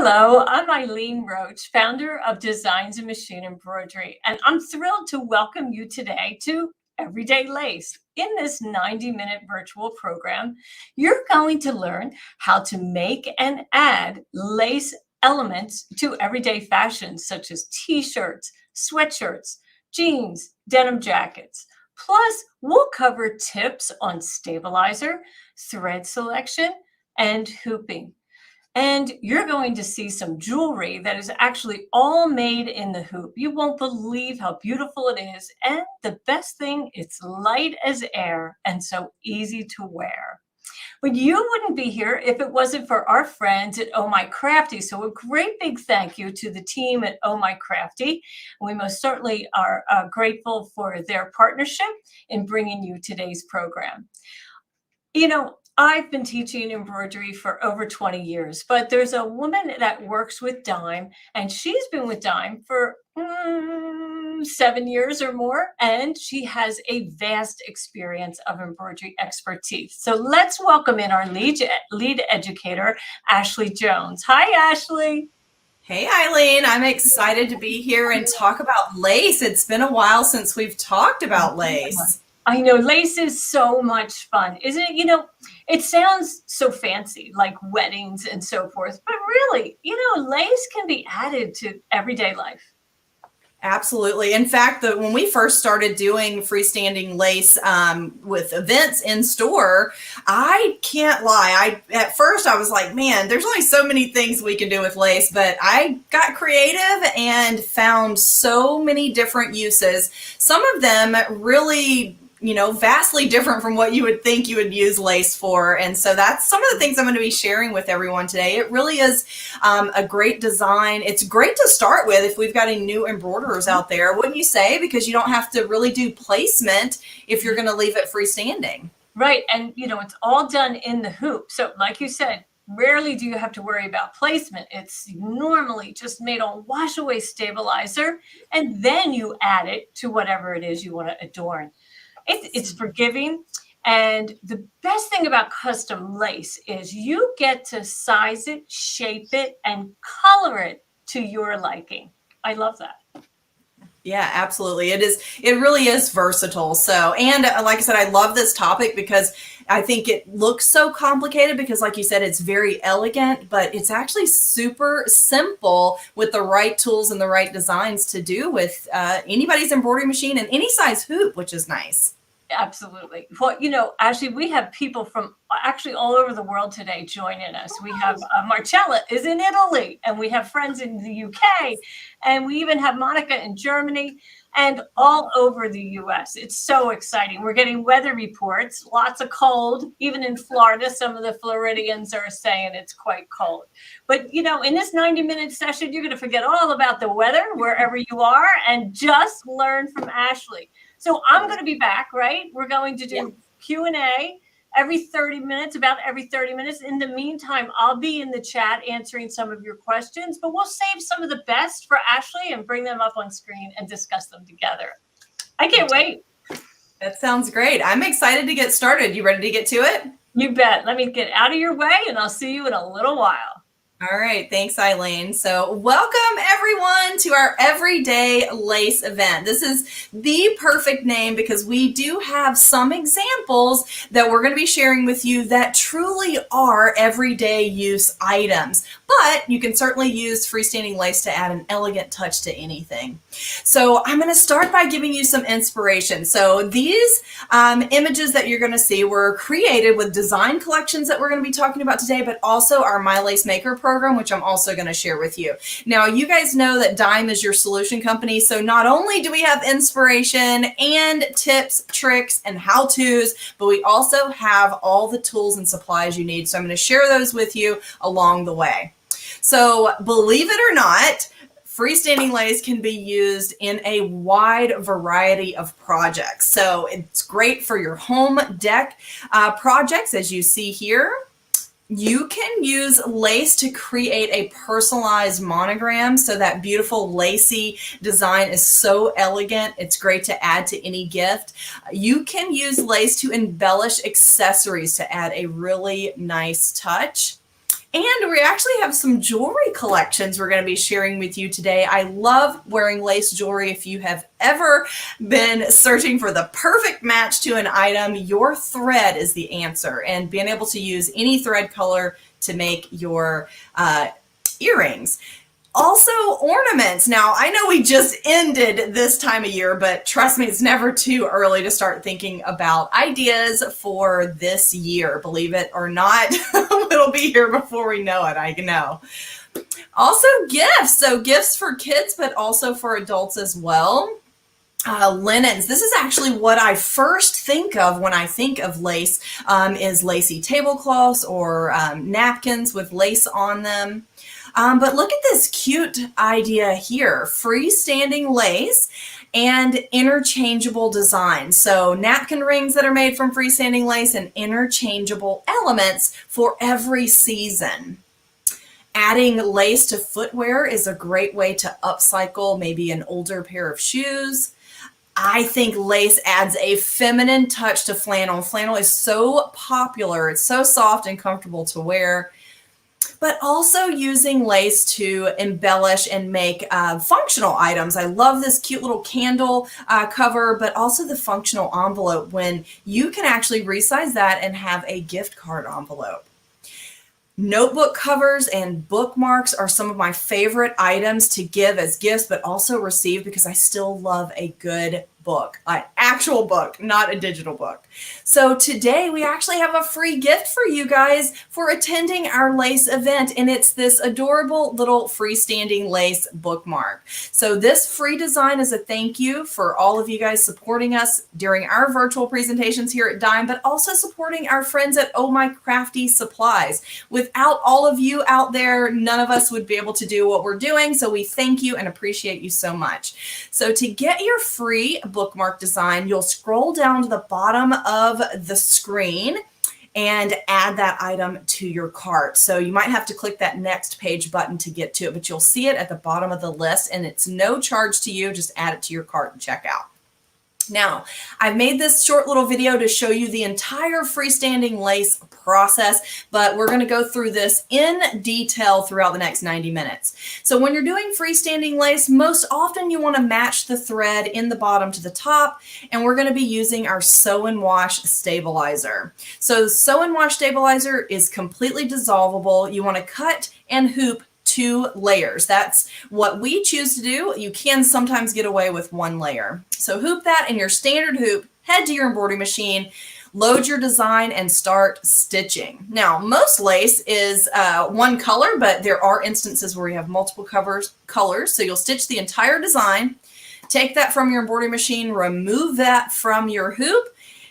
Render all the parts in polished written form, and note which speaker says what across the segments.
Speaker 1: Hello, I'm Eileen Roach, founder of Designs and Machine Embroidery, and I'm thrilled to welcome you today to Everyday Lace. In this 90-minute virtual program, you're going to learn how to make and add lace elements to everyday fashions such as t-shirts, sweatshirts, jeans, denim jackets. Plus, we'll cover tips on stabilizer, thread selection, and hooping. And you're going to see some jewelry that is actually all made in the hoop. You won't believe how beautiful it is. And the best thing, it's light as air and so easy to wear. But you wouldn't be here if it wasn't for our friends at Oh My Crafty. So a great big thank you to the team at Oh My Crafty. We most certainly are grateful for their partnership in bringing you today's program. You know, I've been teaching embroidery for over 20 years, but there's a woman that works with Dime, and she's been with Dime for 7 years or more, and she has a vast experience of embroidery expertise. So let's welcome in our lead educator, Ashley Jones. Hi, Ashley.
Speaker 2: Hey, Eileen, I'm excited to be here and talk about lace. It's been a while since we've talked about lace.
Speaker 1: I know lace is so much fun, isn't it? You know, it sounds so fancy, like weddings and so forth, but really, lace can be added to everyday life.
Speaker 2: Absolutely. In fact, when we first started doing freestanding lace with events in store, I can't lie. At first I was like, man, there's only so many things we can do with lace, but I got creative and found so many different uses. Some of them really vastly different from what you would think you would use lace for. And so that's some of the things I'm going to be sharing with everyone today. It really is a great design. It's great to start with if we've got any new embroiderers out there, wouldn't you say? Because you don't have to really do placement if you're going to leave it freestanding.
Speaker 1: Right. And, it's all done in the hoop. So like you said, rarely do you have to worry about placement. It's normally just made on wash away stabilizer, and then you add it to whatever it is you want to adorn. It's forgiving. And the best thing about custom lace is you get to size it, shape it, and color it to your liking. I love that.
Speaker 2: Yeah, absolutely. It really is versatile. So, and like I said, I love this topic because I think it looks so complicated because like you said, it's very elegant, but it's actually super simple with the right tools and the right designs to do with anybody's embroidery machine and any size hoop, which is nice.
Speaker 1: Absolutely. Well, actually, we have people from actually all over the world today joining us. We have Marcella is in Italy, and we have friends in the UK, and we even have Monica in Germany and all over the US. It's so exciting. We're getting weather reports, lots of cold. Even in Florida, some of the Floridians are saying it's quite cold. But, in this 90-minute session, you're going to forget all about the weather wherever you are and just learn from Ashley. So I'm going to be back, right? We're going to do Q&A every 30 minutes, about every 30 minutes. In the meantime, I'll be in the chat answering some of your questions, but we'll save some of the best for Ashley and bring them up on screen and discuss them together. I can't wait.
Speaker 2: That sounds great. I'm excited to get started. You ready to get to it?
Speaker 1: You bet. Let me get out of your way and I'll see you in a little while.
Speaker 2: All right. Thanks, Eileen. So welcome everyone to our Everyday Lace event. This is the perfect name because we do have some examples that we're going to be sharing with you that truly are everyday use items, but you can certainly use freestanding lace to add an elegant touch to anything. So I'm going to start by giving you some inspiration. So these images that you're going to see were created with design collections that we're going to be talking about today, but also our My Lace Maker program, which I'm also going to share with you. Now, you guys know that Dime is your solution company. So not only do we have inspiration and tips, tricks, and how-tos, but we also have all the tools and supplies you need. So I'm going to share those with you along the way. So believe it or not, freestanding lace can be used in a wide variety of projects. So it's great for your home deck projects, as you see here. You can use lace to create a personalized monogram. So that beautiful lacy design is so elegant. It's great to add to any gift. You can use lace to embellish accessories to add a really nice touch. And we actually have some jewelry collections we're going to be sharing with you today. I love wearing lace jewelry. If you have ever been searching for the perfect match to an item, your thread is the answer. And being able to use any thread color to make your earrings. Also, ornaments. Now, I know we just ended this time of year, but trust me, it's never too early to start thinking about ideas for this year. Believe it or not, it'll be here before we know it, I know. Also, gifts. So gifts for kids, but also for adults as well. Linens. This is actually what I first think of when I think of lace, is lacy tablecloths or napkins with lace on them. But look at this cute idea here, freestanding lace and interchangeable designs. So napkin rings that are made from freestanding lace and interchangeable elements for every season. Adding lace to footwear is a great way to upcycle maybe an older pair of shoes. I think lace adds a feminine touch to flannel. Flannel is so popular. It's so soft and comfortable to wear. But also using lace to embellish and make functional items. I love this cute little candle cover, but also the functional envelope when you can actually resize that and have a gift card envelope. Notebook covers and bookmarks are some of my favorite items to give as gifts, but also receive because I still love a good book, an actual book, not a digital book. So today we actually have a free gift for you guys for attending our lace event, and it's this adorable little freestanding lace bookmark. So this free design is a thank you for all of you guys supporting us during our virtual presentations here at Dime, but also supporting our friends at My Crafty Supplies. Without all of you out there, none of us would be able to do what we're doing, so we thank you and appreciate you so much. So to get your free bookmark design, you'll scroll down to the bottom of the screen and add that item to your cart. So you might have to click that next page button to get to it, but you'll see it at the bottom of the list and it's no charge to you. Just add it to your cart and check out. Now, I've made this short little video to show you the entire freestanding lace process, but we're going to go through this in detail throughout the next 90 minutes. So when you're doing freestanding lace, most often you want to match the thread in the bottom to the top, and we're going to be using our sew and wash stabilizer. So the sew and wash stabilizer is completely dissolvable. You want to cut and hoop 2 layers. That's what we choose to do. You can sometimes get away with 1 layer. So hoop that in your standard hoop, head to your embroidery machine, load your design and start stitching. Now, most lace is 1 color, but there are instances where you have multiple colors. So you'll stitch the entire design, take that from your embroidery machine, remove that from your hoop.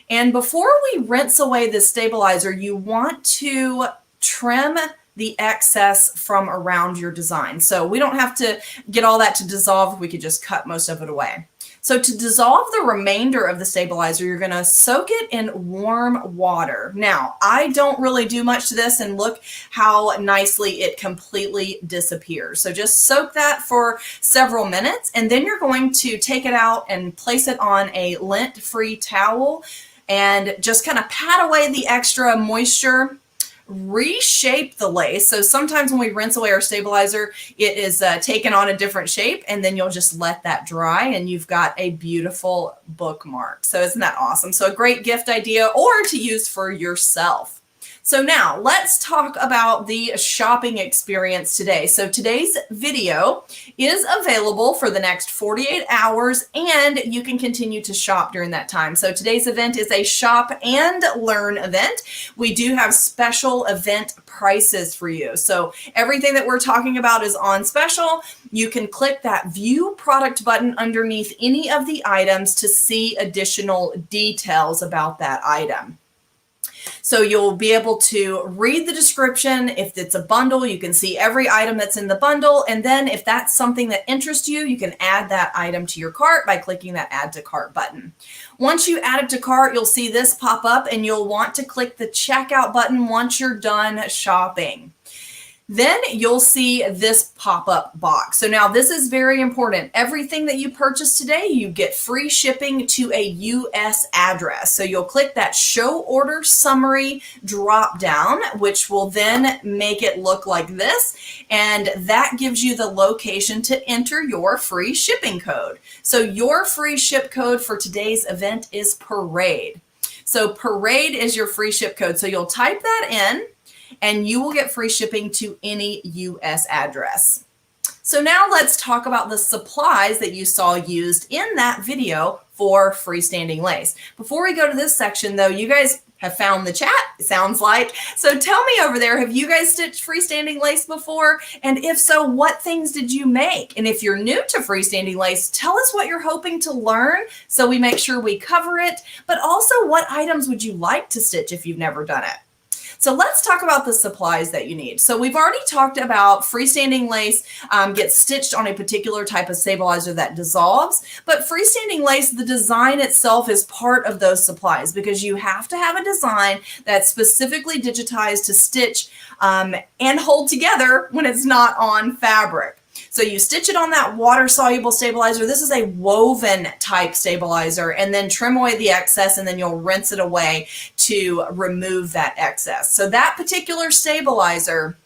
Speaker 2: And before we rinse away the stabilizer, you want to trim the excess from around your design. So we don't have to get all that to dissolve. We could just cut most of it away. So to dissolve the remainder of the stabilizer, you're gonna soak it in warm water. Now, I don't really do much to this, and look how nicely it completely disappears. So just soak that for several minutes, and then you're going to take it out and place it on a lint-free towel and just kind of pat away the extra moisture. Reshape the lace. So sometimes when we rinse away our stabilizer, it is taken on a different shape, and then you'll just let that dry and you've got a beautiful bookmark. So isn't that awesome? So a great gift idea or to use for yourself. So now let's talk about the shopping experience today. So today's video is available for the next 48 hours and you can continue to shop during that time. So today's event is a shop and learn event. We do have special event prices for you. So everything that we're talking about is on special. You can click that view product button underneath any of the items to see additional details about that item. So you'll be able to read the description. If it's a bundle, you can see every item that's in the bundle. And then if that's something that interests you, you can add that item to your cart by clicking that add to cart button. Once you add it to cart, you'll see this pop up and you'll want to click the checkout button once you're done shopping. Then you'll see this pop-up box. So now this is very important. Everything that you purchase today, you get free shipping to a US address. So you'll click that Show Order Summary drop down, which will then make it look like this. And that gives you the location to enter your free shipping code. So your free ship code for today's event is Parade. So Parade is your free ship code. So you'll type that in, and you will get free shipping to any US address. So now let's talk about the supplies that you saw used in that video for freestanding lace. Before we go to this section though, you guys have found the chat, it sounds like. So tell me over there, have you guys stitched freestanding lace before? And if so, what things did you make? And if you're new to freestanding lace, tell us what you're hoping to learn so we make sure we cover it, but also what items would you like to stitch if you've never done it? So let's talk about the supplies that you need. So we've already talked about freestanding lace gets stitched on a particular type of stabilizer that dissolves, but freestanding lace, the design itself is part of those supplies because you have to have a design that's specifically digitized to stitch and hold together when it's not on fabric. So you stitch it on that water-soluble stabilizer. This is a woven type stabilizer, and then trim away the excess, and then you'll rinse it away to remove that excess. So that particular stabilizer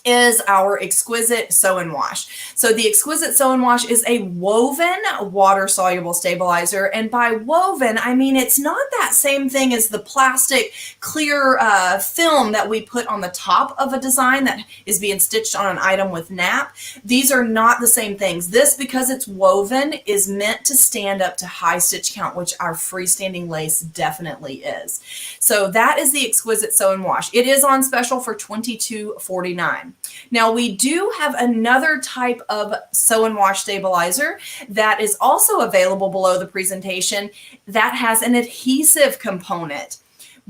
Speaker 2: is our Exquisite Sew and Wash. So the Exquisite Sew and Wash is a woven water-soluble stabilizer, and by woven, I mean it's not that same thing as the plastic clear film that we put on the top of a design that is being stitched on an item with nap. These are not the same things. This, because it's woven, is meant to stand up to high stitch count, which our freestanding lace definitely is. So that is the Exquisite Sew and Wash. It is on special for $22.49. Now we do have another type of sew and wash stabilizer that is also available below the presentation that has an adhesive component.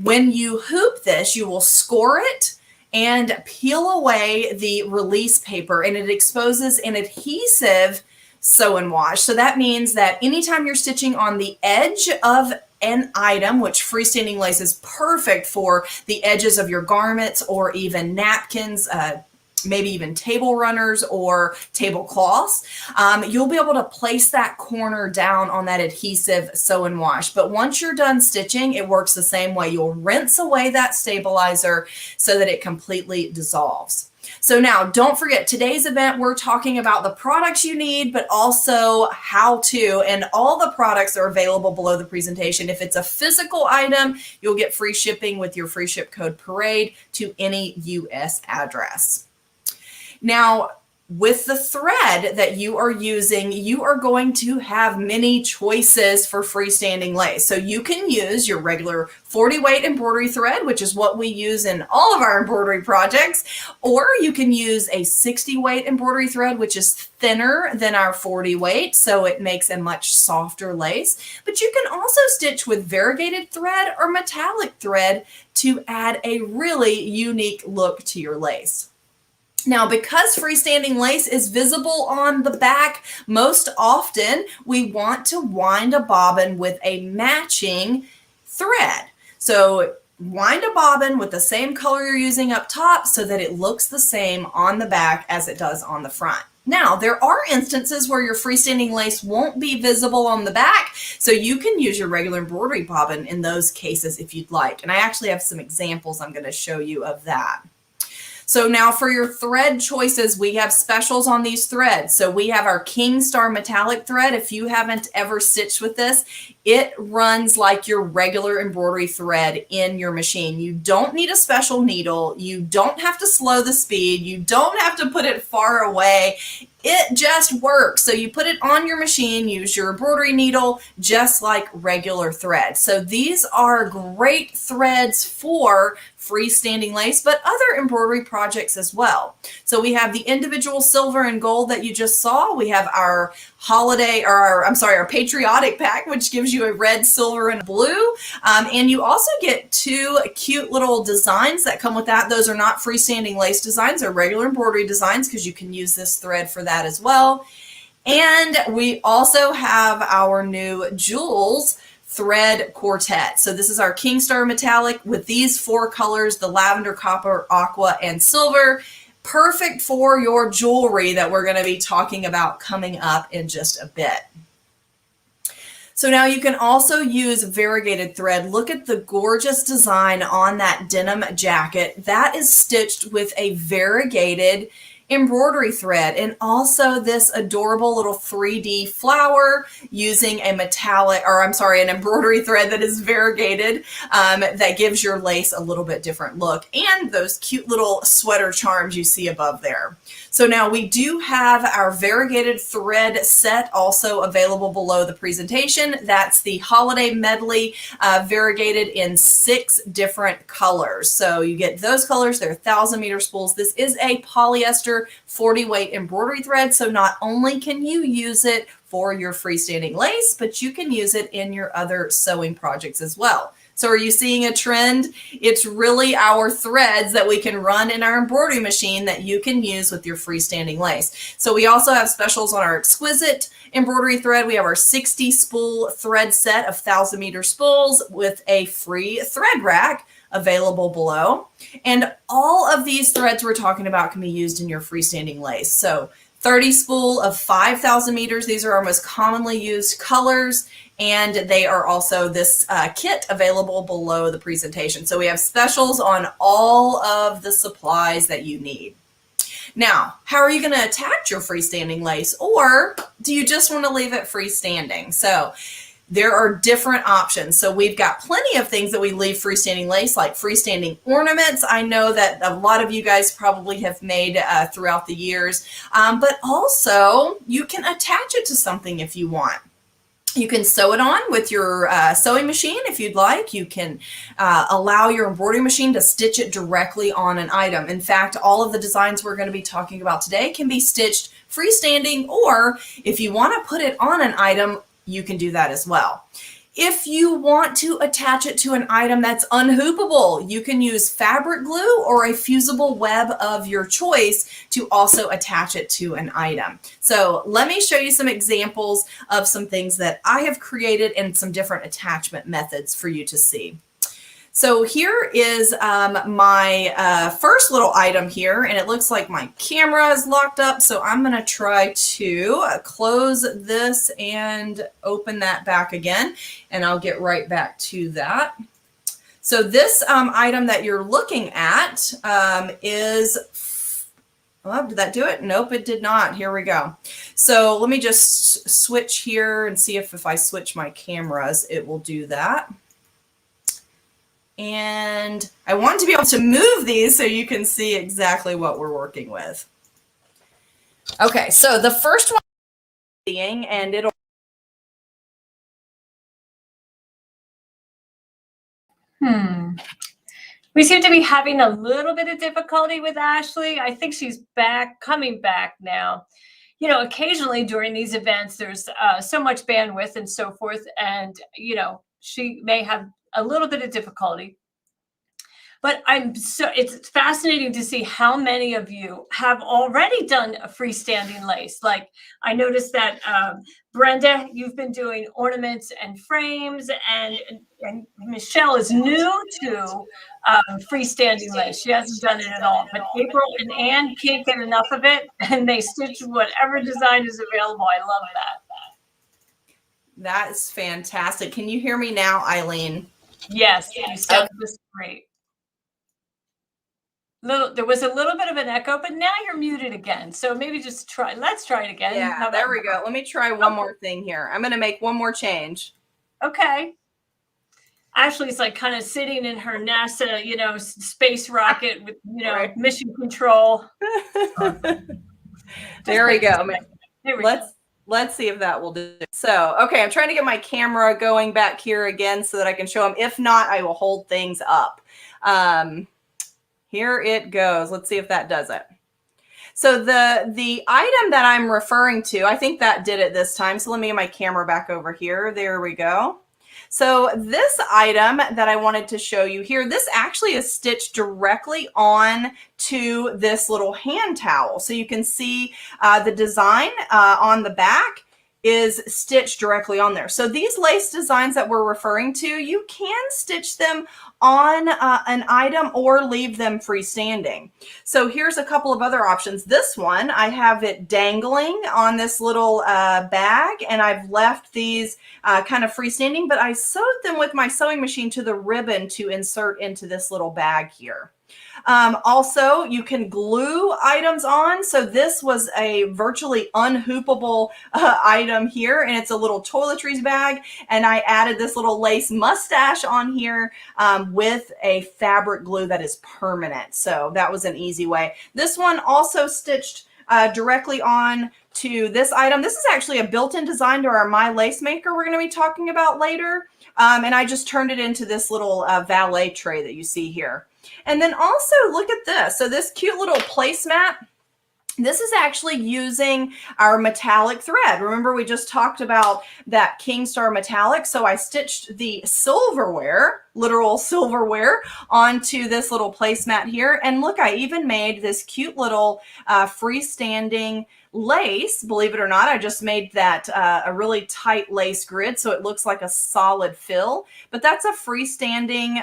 Speaker 2: When you hoop this, you will score it and peel away the release paper, and it exposes an adhesive sew and wash. So that means that anytime you're stitching on the edge of an item, which freestanding lace is perfect for the edges of your garments or even napkins, maybe even table runners or tablecloths, you'll be able to place that corner down on that adhesive sew and wash. But once you're done stitching, it works the same way. You'll rinse away that stabilizer so that it completely dissolves. So now don't forget, today's event, we're talking about the products you need, but also how to, and all the products are available below the presentation. If it's a physical item, you'll get free shipping with your free ship code Parade to any US address. Now, with the thread that you are using, you are going to have many choices for freestanding lace. So you can use your regular 40 weight embroidery thread, which is what we use in all of our embroidery projects, or you can use a 60 weight embroidery thread, which is thinner than our 40 weight, so it makes a much softer lace. But you can also stitch with variegated thread or metallic thread to add a really unique look to your lace. Now, because freestanding lace is visible on the back, most often we want to wind a bobbin with a matching thread. So wind a bobbin with the same color you're using up top so that it looks the same on the back as it does on the front. Now, there are instances where your freestanding lace won't be visible on the back, so you can use your regular embroidery bobbin in those cases if you'd like. And I actually have some examples I'm going to show you of that. So now for your thread choices, we have specials on these threads. So we have our King Star metallic thread. If you haven't ever stitched with this, it runs like your regular embroidery thread in your machine. You don't need a special needle. You don't have to slow the speed. You don't have to put it far away. It just works. So you put it on your machine, use your embroidery needle, just like regular thread. So these are great threads for freestanding lace, but other embroidery projects as well. So we have the individual silver and gold that you just saw. We have our holiday, or our patriotic pack, which gives you a red, silver, and blue. And you also get two cute little designs that come with that. Those are not freestanding lace designs, they're regular embroidery designs because you can use this thread for that as well. And we also have our new Jewels thread quartet. So this is our King Star metallic with these four colors, the lavender, copper, aqua, and silver. perfect for your jewelry that we're going to be talking about coming up in just a bit. So now you can also use variegated thread. Look at the gorgeous design on that denim jacket. That is stitched with a variegated embroidery thread, and also this adorable little 3D flower using a an embroidery thread that is variegated, that gives your lace a little bit different look, and those cute little sweater charms you see above there. So now we do have our variegated thread set also available below the presentation. That's the holiday medley, variegated in 6 different colors. So you get those colors. They're 1,000-meter spools. This is a polyester 40-weight embroidery thread. So not only can you use it for your freestanding lace, but you can use it in your other sewing projects as well. So are you seeing a trend? It's really our threads that we can run in our embroidery machine that you can use with your freestanding lace. So we also have specials on our exquisite embroidery thread. We have our 60 spool thread set of 1,000-meter spools with a free thread rack available below. And all of these threads we're talking about can be used in your freestanding lace. So 30 spool of 5,000 meters. These are our most commonly used colors, and they are also this kit available below the presentation. So we have specials on all of the supplies that you need. Now, how are you going to attach your freestanding lace, or do you just want to leave it freestanding? So there are different options. So we've got plenty of things that we leave freestanding lace, like freestanding ornaments. I know that a lot of you guys probably have made throughout the years, but also you can attach it to something if you want. You can sew it on with your sewing machine if you'd like. You can allow your embroidery machine to stitch it directly on an item. In fact, all of the designs we're going to be talking about today can be stitched freestanding, or if you want to put it on an item, you can do that as well. If you want to attach it to an item that's unhoopable, you can use fabric glue or a fusible web of your choice to also attach it to an item. So let me show you some examples of some things that I have created and some different attachment methods for you to see. So here is my first little item here, and it looks like my camera is locked up. So I'm going to try to close this and open that back again, and I'll get right back to that. So this item that you're looking at is, well, did that do it? Nope, it did not. Here we go. So let me just switch here and see if I switch my cameras, it will do that. And I want to be able to move these so you can see exactly what we're working with. Okay, so the first one is seeing, and it'll.
Speaker 1: We seem to be having a little bit of difficulty with Ashley. I think she's coming back now. You know, occasionally during these events, there's so much bandwidth and so forth, and, you know, she may have a little bit of difficulty. But it's fascinating to see how many of you have already done a freestanding lace. Like I noticed that Brenda, you've been doing ornaments and frames, and Michelle is new to freestanding lace. She hasn't done it at all. But April and Ann can't get enough of it, and they stitch whatever design is available. I love that.
Speaker 2: That is fantastic. Can you hear me now, Eileen?
Speaker 1: Yes, you sound just great. There was a little bit of an echo, but now you're muted again. So maybe just try. Let's try it again.
Speaker 2: Yeah, there we go. Let me try one more thing here. I'm going to make one more change.
Speaker 1: Okay. Ashley's like kind of sitting in her NASA, you know, space rocket with, you know, right. Mission control.
Speaker 2: There we go. Let's see if that will do. So, okay, I'm trying to get my camera going back here again so that I can show them. If not, I will hold things up. Here it goes. Let's see if that does it. So the item that I'm referring to, I think that did it this time. So let me get my camera back over here. There we go. So this item that I wanted to show you here, this actually is stitched directly on to this little hand towel. So you can see the design on the back. is stitched directly on there. So these lace designs that we're referring to, you can stitch them on an item or leave them freestanding. So here's a couple of other options. This one, I have it dangling on this little bag, and I've left these kind of freestanding, but I sewed them with my sewing machine to the ribbon to insert into this little bag here. Also, you can glue items on. So this was a virtually unhoopable item here, and it's a little toiletries bag. And I added this little lace mustache on here with a fabric glue that is permanent. So that was an easy way. This one also stitched directly on to this item. This is actually a built-in design to our My Lace Maker we're going to be talking about later. And I just turned it into this little valet tray that you see here. And then also look at this. So this cute little placemat, this is actually using our metallic thread. Remember, we just talked about that King Star metallic. So I stitched the silverware, literal silverware, onto this little placemat here. And look, I even made this cute little freestanding lace. Believe it or not, I just made that a really tight lace grid so it looks like a solid fill. But that's a freestanding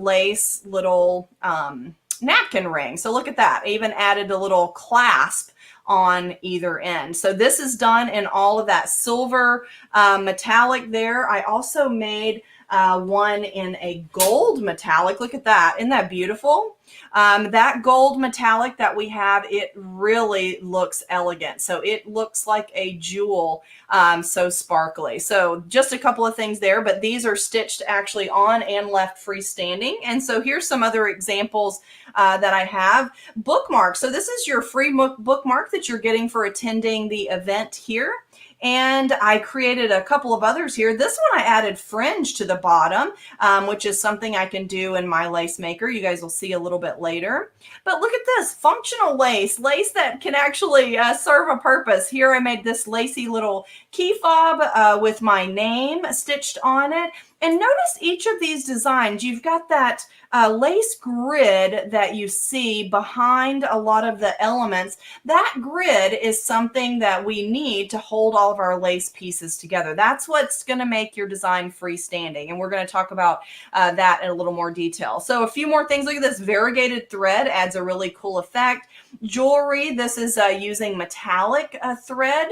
Speaker 2: lace little napkin ring. So look at that. I even added a little clasp on either end. So this is done in all of that silver metallic there. I also made one in a gold metallic. Look at that. Isn't that beautiful? That gold metallic that we have, it really looks elegant. So it looks like a jewel, so sparkly. So just a couple of things there, but these are stitched actually on and left freestanding. And so here's some other examples that I have. Bookmarks. So this is your free bookmark that you're getting for attending the event here. And I created a couple of others here. This one I added fringe to the bottom, which is something I can do in My Lace Maker. You guys will see a little bit later. But look at this, functional lace that can actually serve a purpose. Here I made this lacy little key fob with my name stitched on it. And notice each of these designs, you've got that lace grid that you see behind a lot of the elements. That grid is something that we need to hold all of our lace pieces together. That's what's going to make your design freestanding. And we're going to talk about that in a little more detail. So a few more things. Look at this variegated thread, adds a really cool effect. Jewelry, this is using metallic thread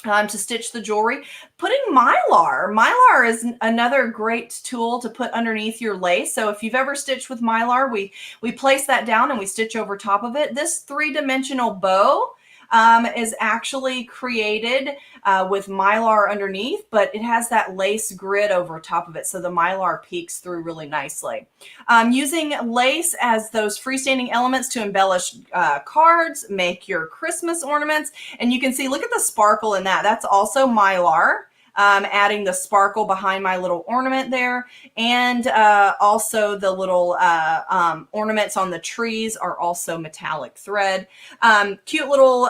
Speaker 2: to stitch the jewelry. Putting Mylar. Mylar is another great tool to put underneath your lace. So if you've ever stitched with Mylar, we place that down and we stitch over top of it. This three-dimensional bow is actually created with Mylar underneath, but it has that lace grid over top of it, so the Mylar peeks through really nicely. Using lace as those freestanding elements to embellish cards, make your Christmas ornaments, and you can see, look at the sparkle in that. That's also Mylar. Adding the sparkle behind my little ornament there. And also the little ornaments on the trees are also metallic thread. Cute little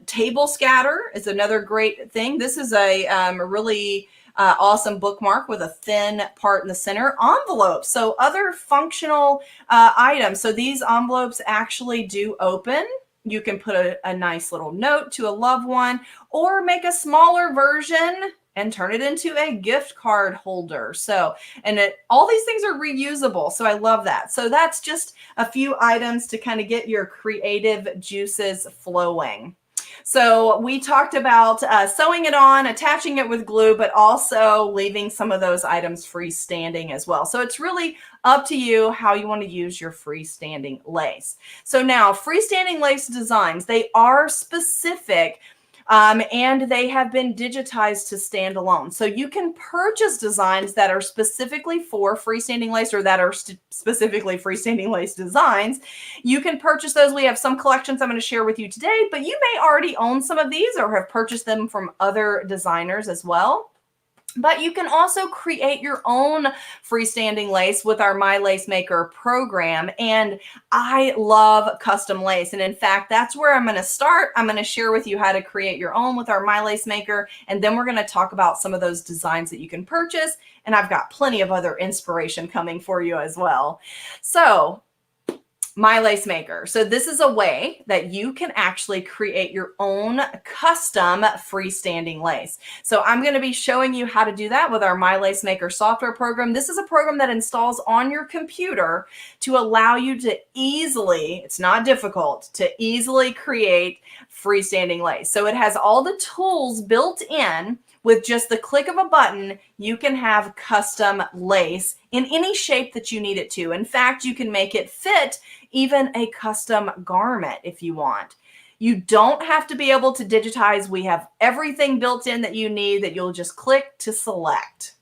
Speaker 2: table scatter is another great thing. This is a really awesome bookmark with a thin part in the center. Envelopes, so other functional items. So these envelopes actually do open. You can put a nice little note to a loved one or make a smaller version and turn it into a gift card holder. So, and all these things are reusable. So I love that. So that's just a few items to kind of get your creative juices flowing. So we talked about sewing it on, attaching it with glue, but also leaving some of those items freestanding as well. So it's really up to you how you want to use your freestanding lace. So now freestanding lace designs, they are specific and they have been digitized to stand alone. So you can purchase designs that are specifically for freestanding lace or that are specifically freestanding lace designs. You can purchase those. We have some collections I'm going to share with you today, but you may already own some of these or have purchased them from other designers as well. But you can also create your own freestanding lace with our My Lace Maker program. And I love custom lace. And in fact, that's where I'm going to start. I'm going to share with you how to create your own with our My Lace Maker. And then we're going to talk about some of those designs that you can purchase. And I've got plenty of other inspiration coming for you as well. So My Lace Maker. So this is a way that you can actually create your own custom freestanding lace. So I'm going to be showing you how to do that with our My Lace Maker software program. This is a program that installs on your computer to allow you to easily, it's not difficult, to easily create freestanding lace. So it has all the tools built in. With just the click of a button, you can have custom lace in any shape that you need it to. In fact, you can make it fit even a custom garment if you want. You don't have to be able to digitize. We have everything built in that you need that you'll just click to select.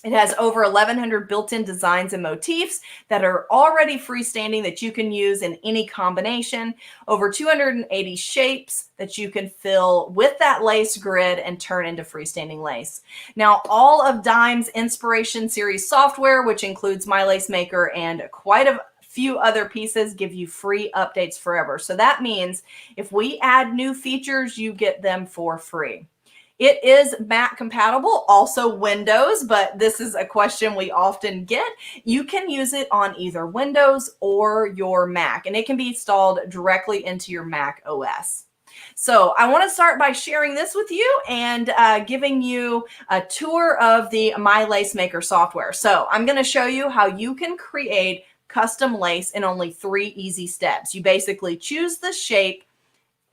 Speaker 2: It has over 1,100 built-in designs and motifs that are already freestanding that you can use in any combination. Over 280 shapes that you can fill with that lace grid and turn into freestanding lace. Now, all of Dime's Inspiration Series software, which includes My Lace Maker and quite a few other pieces, give you free updates forever. So that means if we add new features, you get them for free. It is Mac compatible, also Windows, but this is a question we often get. You can use it on either Windows or your Mac, and it can be installed directly into your Mac OS. So I want to start by sharing this with you and giving you a tour of the My Lace Maker software. So I'm going to show you how you can create custom lace in only 3 easy steps. You basically choose the shape,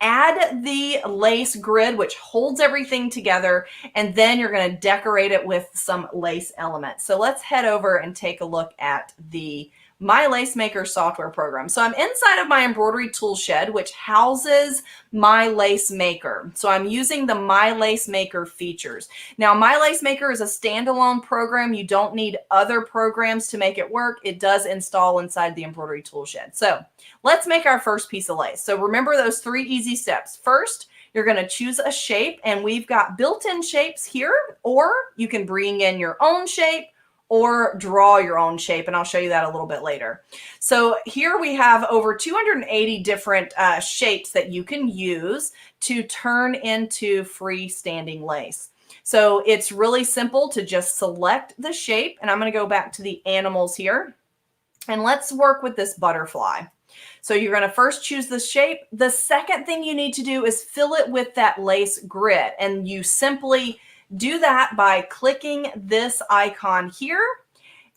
Speaker 2: add the lace grid, which holds everything together, and then you're going to decorate it with some lace elements. So let's head over and take a look at the My Lace Maker software program. So I'm inside of my embroidery tool shed, which houses My Lace Maker. So I'm using the My Lace Maker features. Now, My Lace Maker is a standalone program. You don't need other programs to make it work. It does install inside the embroidery tool shed. So let's make our first piece of lace. So remember those 3 easy steps. First, you're going to choose a shape, and we've got built-in shapes here, or you can bring in your own shape or draw your own shape, and I'll show you that a little bit later. So here we have over 280 different shapes that you can use to turn into freestanding lace. So it's really simple to just select the shape, and I'm going to go back to the animals here, and let's work with this butterfly. So you're going to first choose the shape. The second thing you need to do is fill it with that lace grid, and you simply do that by clicking this icon here,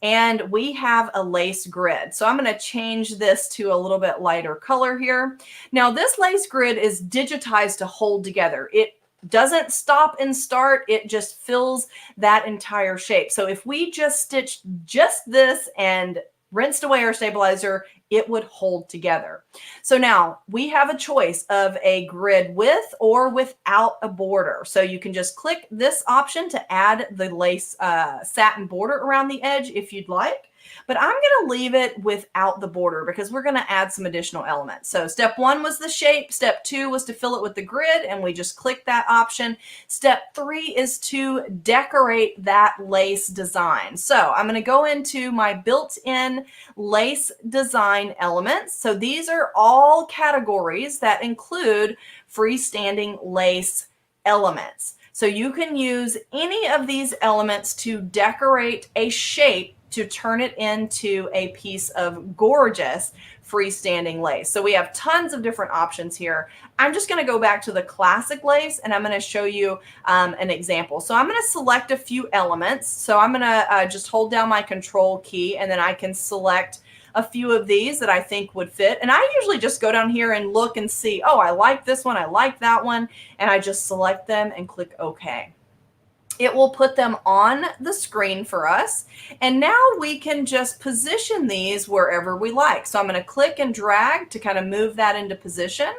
Speaker 2: and we have a lace grid. So I'm going to change this to a little bit lighter color here. Now this lace grid is digitized to hold together. It doesn't stop and start. It just fills that entire shape. So if we just stitched just this and rinsed away our stabilizer, it would hold together. So now we have a choice of a grid with or without a border. So you can just click this option to add the lace satin border around the edge if you'd like. But I'm going to leave it without the border because we're going to add some additional elements. So step 1 was the shape. Step 2 was to fill it with the grid, and we just click that option. Step 3 is to decorate that lace design. So I'm going to go into my built-in lace design elements. So these are all categories that include freestanding lace elements. So you can use any of these elements to decorate a shape to turn it into a piece of gorgeous freestanding lace. So we have tons of different options here. I'm just going to go back to the classic lace, and I'm going to show you an example. So I'm going to select a few elements. So I'm going to just hold down my control key, and then I can select a few of these that I think would fit. And I usually just go down here and look and see, oh, I like this one, I like that one, and I just select them and click OK. It will put them on the screen for us. And now we can just position these wherever we like. So I'm going to click and drag to kind of move that into position.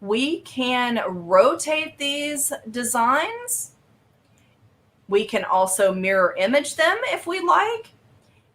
Speaker 2: We can rotate these designs. We can also mirror image them if we like,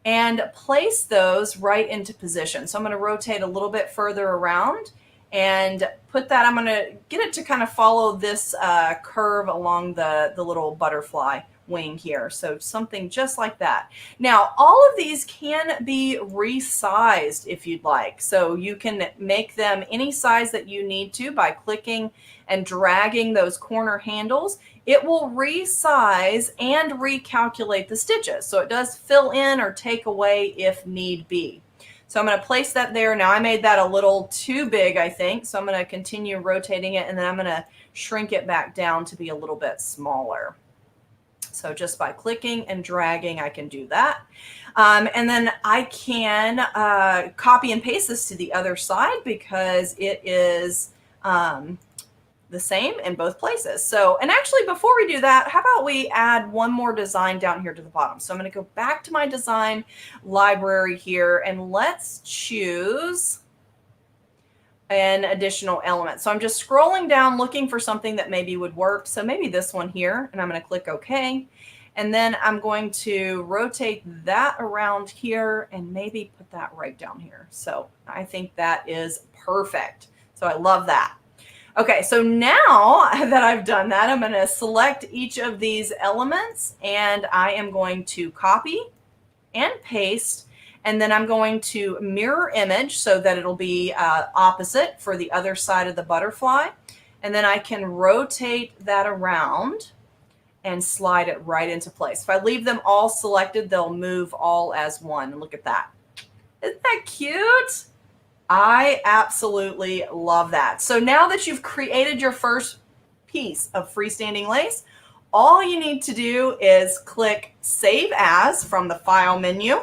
Speaker 2: and place those right into position. So I'm going to rotate a little bit further around and put that, I'm going to get it to kind of follow this curve along the little butterfly wing here. So something just like that. Now, all of these can be resized if you'd like. So you can make them any size that you need to by clicking and dragging those corner handles. It will resize and recalculate the stitches. So it does fill in or take away if need be. So I'm going to place that there. Now I made that a little too big, I think. So I'm going to continue rotating it, and then I'm going to shrink it back down to be a little bit smaller. So just by clicking and dragging, I can do that. And then I can copy and paste this to the other side because it is the same in both places. So, and actually before we do that, how about we add one more design down here to the bottom. So I'm going to go back to my design library here, and let's choose an additional element. So I'm just scrolling down looking for something that maybe would work. So maybe this one here, and I'm going to click OK. And then I'm going to rotate that around here and maybe put that right down here. So I think that is perfect. So I love that. Okay, so now that I've done that, I'm going to select each of these elements, and I am going to copy and paste, and then I'm going to mirror image so that it'll be opposite for the other side of the butterfly. And then I can rotate that around and slide it right into place. If I leave them all selected, they'll move all as one. Look at that. Isn't that cute? I absolutely love that. So now that you've created your first piece of freestanding lace, all you need to do is click Save As from the File menu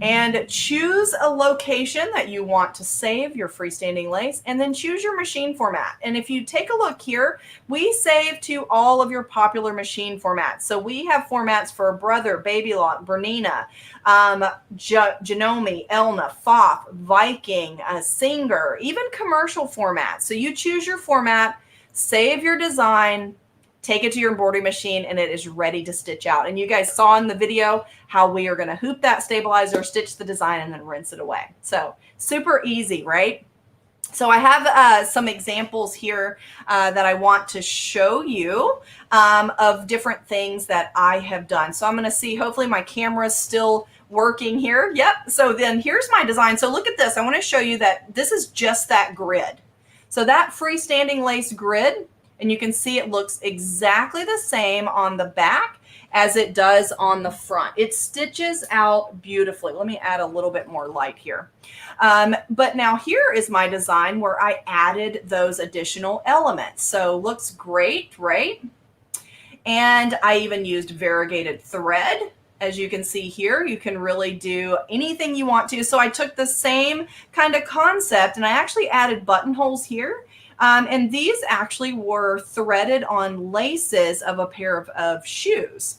Speaker 2: and choose a location that you want to save your freestanding lace, and then choose your machine format. And if you take a look here, we save to all of your popular machine formats. So we have formats for Brother, Baby Lock, Bernina, Janome, Elna, Foff, Viking, Singer, even commercial formats. So you choose your format, save your design, take it to your embroidery machine, and it is ready to stitch out. And you guys saw in the video how we are going to hoop that stabilizer, stitch the design, and then rinse it away. So super easy, right? So I have some examples here that I want to show you of different things that I have done. So I'm going to see, hopefully my camera is still working here. Yep. So then here's my design. So look at this. I want to show you that this is just that grid. So that freestanding lace grid, and you can see it looks exactly the same on the back as it does on the front. It stitches out beautifully. Let me add a little bit more light here. But now here is my design where I added those additional elements. So looks great, right? And I even used variegated thread. As you can see here, you can really do anything you want to. So I took the same kind of concept and I actually added buttonholes here. And these actually were threaded on laces of a pair of shoes.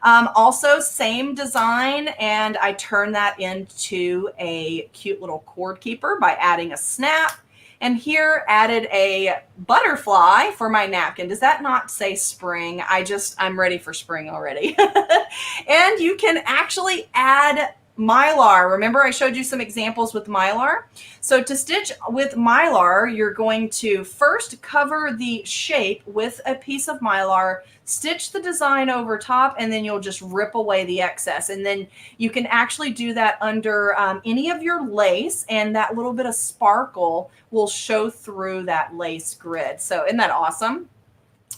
Speaker 2: Also, same design, and I turned that into a cute little cord keeper by adding a snap. And here added a butterfly for my napkin. Does that not say spring? I'm ready for spring already. And you can actually add Mylar. Remember I showed you some examples with Mylar? So to stitch with Mylar, you're going to first cover the shape with a piece of Mylar, stitch the design over top, and then you'll just rip away the excess. And then you can actually do that under any of your lace, and that little bit of sparkle will show through that lace grid. So isn't that awesome?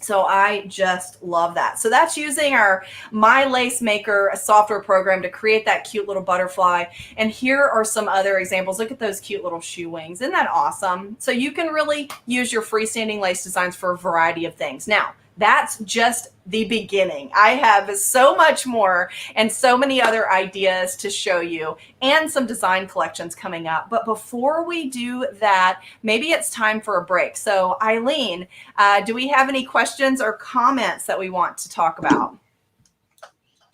Speaker 2: So I just love that. So that's using our My Lace Maker software program to create that cute little butterfly. And here are some other examples. Look at those cute little shoe wings. Isn't that awesome? So you can really use your freestanding lace designs for a variety of things. Now, that's just the beginning. I have so much more and so many other ideas to show you and some design collections coming up. But before we do that, maybe it's time for a break. So Eileen, do we have any questions or comments that we want to talk about?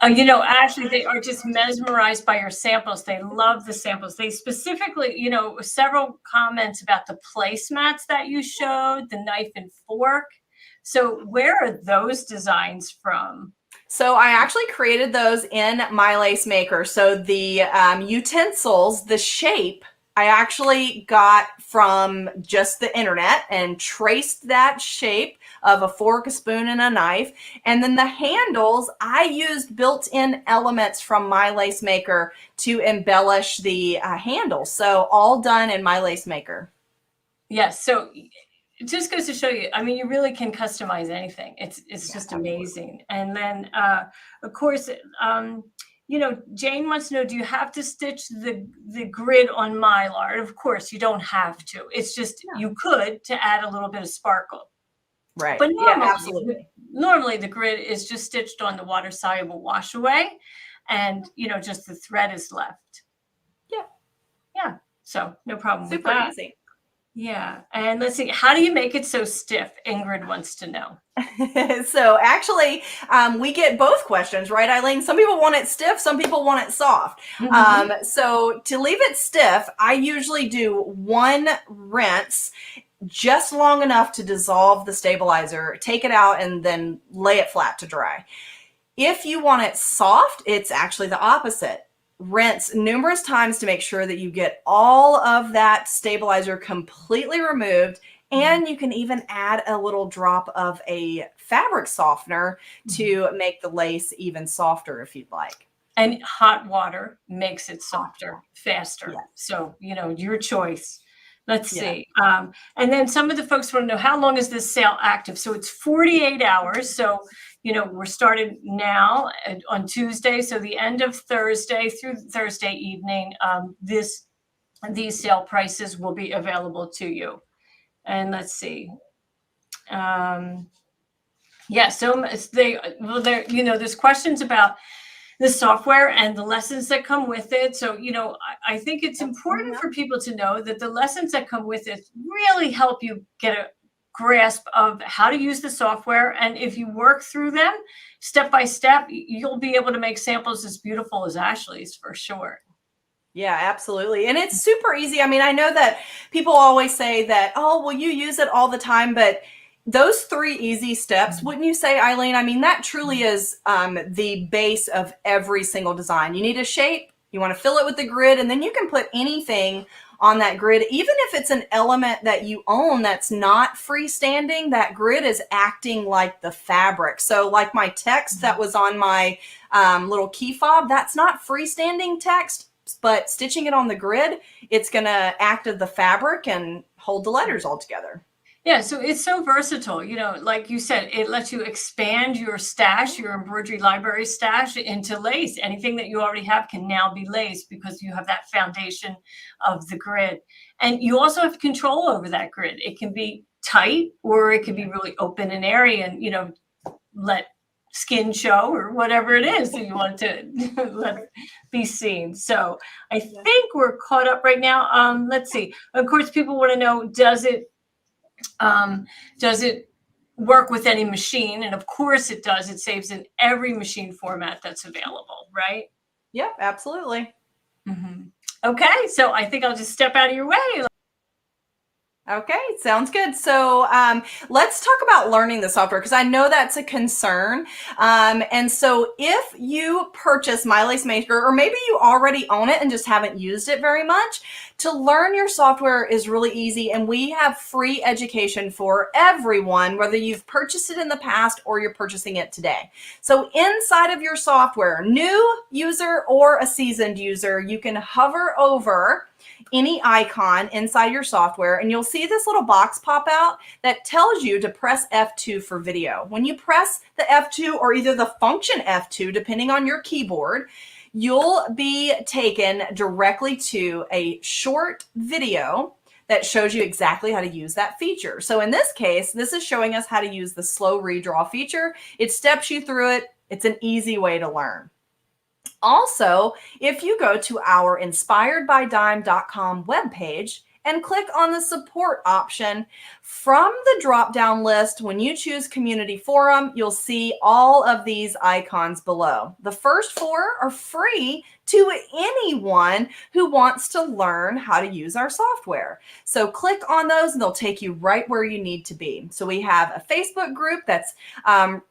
Speaker 1: Actually, they are just mesmerized by your samples. They love the samples. They specifically, several comments about the placemats that you showed, the knife and fork. So where are those designs from?
Speaker 2: So I actually created those in My Lace Maker. So the utensils, the shape, I actually got from just the internet and traced that shape of a fork, a spoon, and a knife. And then the handles, I used built-in elements from My Lace Maker to embellish the handles. So all done in My Lace Maker.
Speaker 1: Yes. So it just goes to show you, you really can customize anything. It's just amazing. And then, of course, Jane wants to know, do you have to stitch the grid on Mylar? Of course, you don't have to. It's just you could to add a little bit of sparkle.
Speaker 2: Right.
Speaker 1: But
Speaker 2: Yeah, absolutely.
Speaker 1: normally the grid is just stitched on the water soluble wash away, and just the thread is left.
Speaker 2: Yeah.
Speaker 1: Yeah. So no problem with
Speaker 2: Super
Speaker 1: that.
Speaker 2: easy.
Speaker 1: Yeah. And let's see, how do you make it so stiff? Ingrid wants to know.
Speaker 2: So actually, we get both questions, right, Eileen? Some people want it stiff, some people want it soft. So to leave it stiff, I usually do one rinse, just long enough to dissolve the stabilizer, take it out, and then lay it flat to dry. If you want it soft, it's actually the opposite. Rinse numerous times to make sure that you get all of that stabilizer completely removed. And you can even add a little drop of a fabric softener to make the lace even softer if you'd like.
Speaker 1: And hot water makes it softer, faster. Yes. So, your choice. Let's see. And then some of the folks want to know, how long is this sale active? So it's 48 hours. So, we're started now on Tuesday. So the end of Thursday through Thursday evening, these sale prices will be available to you. And let's see. So there's questions about the software and the lessons that come with it. So, I think it's important for people to know that the lessons that come with it really help you get a grasp of how to use the software. And if you work through them step by step, you'll be able to make samples as beautiful as Ashley's for sure.
Speaker 2: Yeah, absolutely. And it's super easy. I mean, I know that people always say that, oh, well, you use it all the time, but those 3 easy steps, wouldn't you say, Eileen? I mean, that truly is the base of every single design. You need a shape, you want to fill it with the grid, and then you can put anything on that grid. Even if it's an element that you own that's not freestanding, that grid is acting like the fabric. So like my text that was on my little key fob, that's not freestanding text, but stitching it on the grid, it's going to act as the fabric and hold the letters all together.
Speaker 1: Yeah, so it's so versatile. Like you said, it lets you expand your stash, your embroidery library stash into lace. Anything that you already have can now be lace because you have that foundation of the grid. And you also have control over that grid. It can be tight or it can be really open and airy and, let skin show or whatever it is that you want to let be seen. So I think we're caught up right now. Let's see. Of course, people want to know, does it work with any machine? And of course it does. It saves in every machine format that's available, right?
Speaker 2: Yep, absolutely.
Speaker 1: Okay, so I think I'll just step out of your way.
Speaker 2: Okay, sounds good. So let's talk about learning the software because I know that's a concern. And so if you purchase My Lace Maker, or maybe you already own it and just haven't used it very much, to learn your software is really easy. And we have free education for everyone, whether you've purchased it in the past or you're purchasing it today. So inside of your software, new user or a seasoned user, you can hover over any icon inside your software and you'll see this little box pop out that tells you to press F2 for video. When you press the F2 or either the function F2, depending on your keyboard, you'll be taken directly to a short video that shows you exactly how to use that feature. So in this case, this is showing us how to use the slow redraw feature. It steps you through it. It's an easy way to learn. Also, if you go to our inspiredbydime.com webpage and click on the support option from the drop-down list, when you choose community forum, you'll see all of these icons below. The first 4 are free to anyone who wants to learn how to use our software. So click on those and they'll take you right where you need to be. So we have a Facebook group that's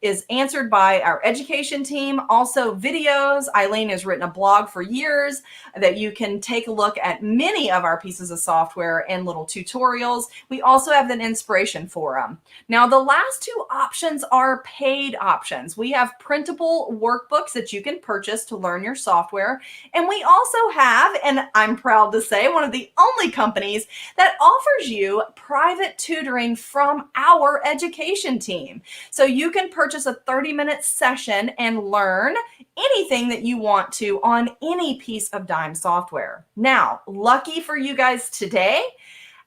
Speaker 2: is answered by our education team. Also videos. Eileen has written a blog for years that you can take a look at many of our pieces of software and little tutorials. We also have an inspiration forum. Now the last 2 options are paid options. We have printable workbooks that you can purchase to learn your software. And we also have, and I'm proud to say, one of the only companies that offers you private tutoring from our education team. So you can purchase a 30-minute session and learn anything that you want to on any piece of dime software. Now, lucky for you guys today,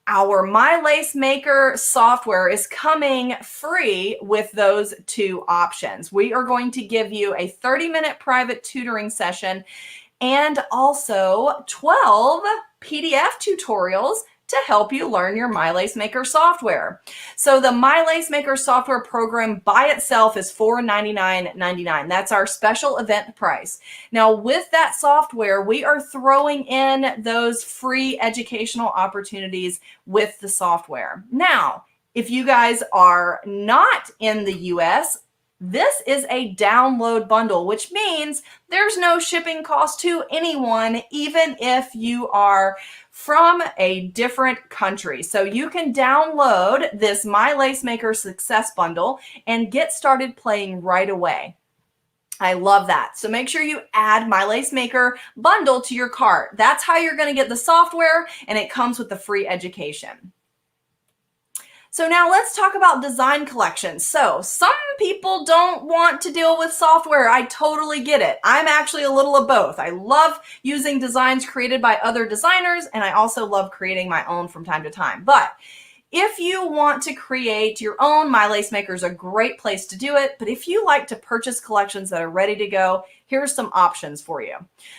Speaker 2: our My Lace Maker software is coming free with those two options. We are going to give you a 30-minute private tutoring session and also 12 PDF tutorials to help you learn your My Lace Maker software. So the My Lace Maker software program by itself is $499.99. That's our special event price. Now with that software, we are throwing in those free educational opportunities with the software. Now, if you guys are not in the US, this is a download bundle, which means there's no shipping cost to anyone, even if you are from a different country. So you can download this My Lace Maker Success Bundle and get started playing right away. I love that. So make sure you add My Lace Maker Bundle to your cart. That's how you're going to get the software, and it comes with the free education. So now let's talk about design collections. So some people don't want to deal with software. I totally get it. I'm actually a little of both. I love using designs created by other designers, and I also love creating my own from time to time. But if you want to create your own, My Lace Maker is a great place to do it. But if you like to purchase collections that are ready to go, here's some options for you.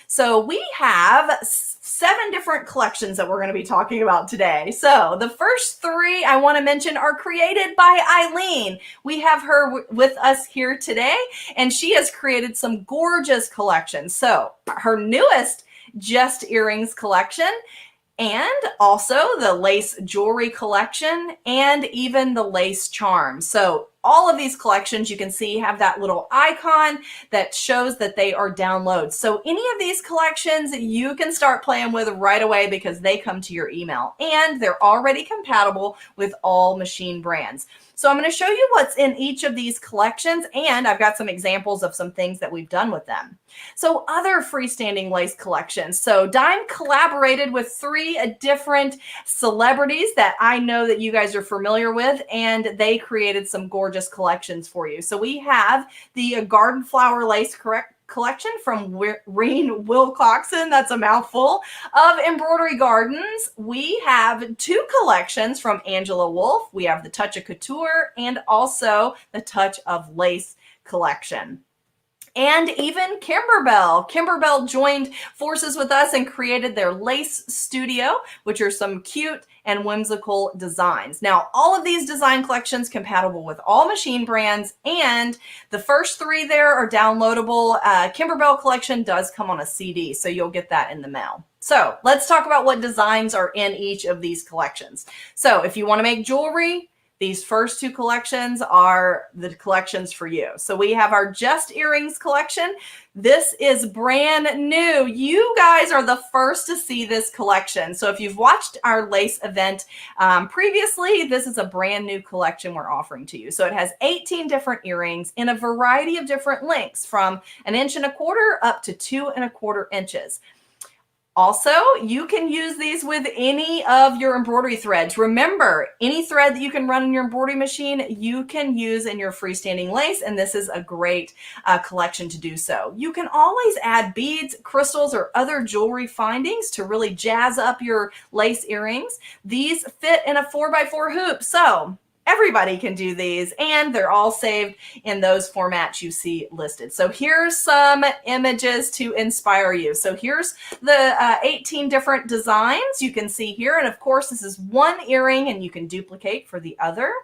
Speaker 2: So we have 7 different collections that we're going to be talking about today. So the first 3 I want to mention are created by Eileen. We have her with us here today, and she has created some gorgeous collections. So her newest Just Earrings collection, and also the lace jewelry collection, and even the lace charms. So all of these collections you can see have that little icon that shows that they are downloads. So any of these collections you can start playing with right away because they come to your email and they're already compatible with all machine brands. So I'm going to show you what's in each of these collections, and I've got some examples of some things that we've done with them. So other freestanding lace collections. So Dime collaborated with 3 different celebrities that I know that you guys are familiar with, and they created some gorgeous collections for you. So we have the Garden Flower Lace collection from Reen Wilcoxon. That's a mouthful. Of Embroidery Gardens. We have 2 collections from Angela Wolf. We have the Touch of Couture and also the Touch of Lace collection. And even Kimberbell. Kimberbell joined forces with us and created their Lace Studio, which are some cute and whimsical designs. Now, all of these design collections compatible with all machine brands, and the first 3 there are downloadable. Kimberbell collection does come on a CD, so you'll get that in the mail. So let's talk about what designs are in each of these collections. So if you want to make jewelry, these first 2 collections are the collections for you. So we have our Just Earrings collection. This is brand new. You guys are the first to see this collection. So if you've watched our lace event previously, this is a brand new collection we're offering to you. So it has 18 different earrings in a variety of different lengths, from 1.25 inches up to 2.25 inches. Also, you can use these with any of your embroidery threads. Remember, any thread that you can run in your embroidery machine, you can use in your freestanding lace, and this is a great collection to do so. You can always add beads, crystals, or other jewelry findings to really jazz up your lace earrings. These fit in a 4x4 hoop, so everybody can do these, and they're all saved in those formats you see listed. So here's some images to inspire you. So here's the 18 different designs you can see here. And of course, this is one earring, and you can duplicate for the other.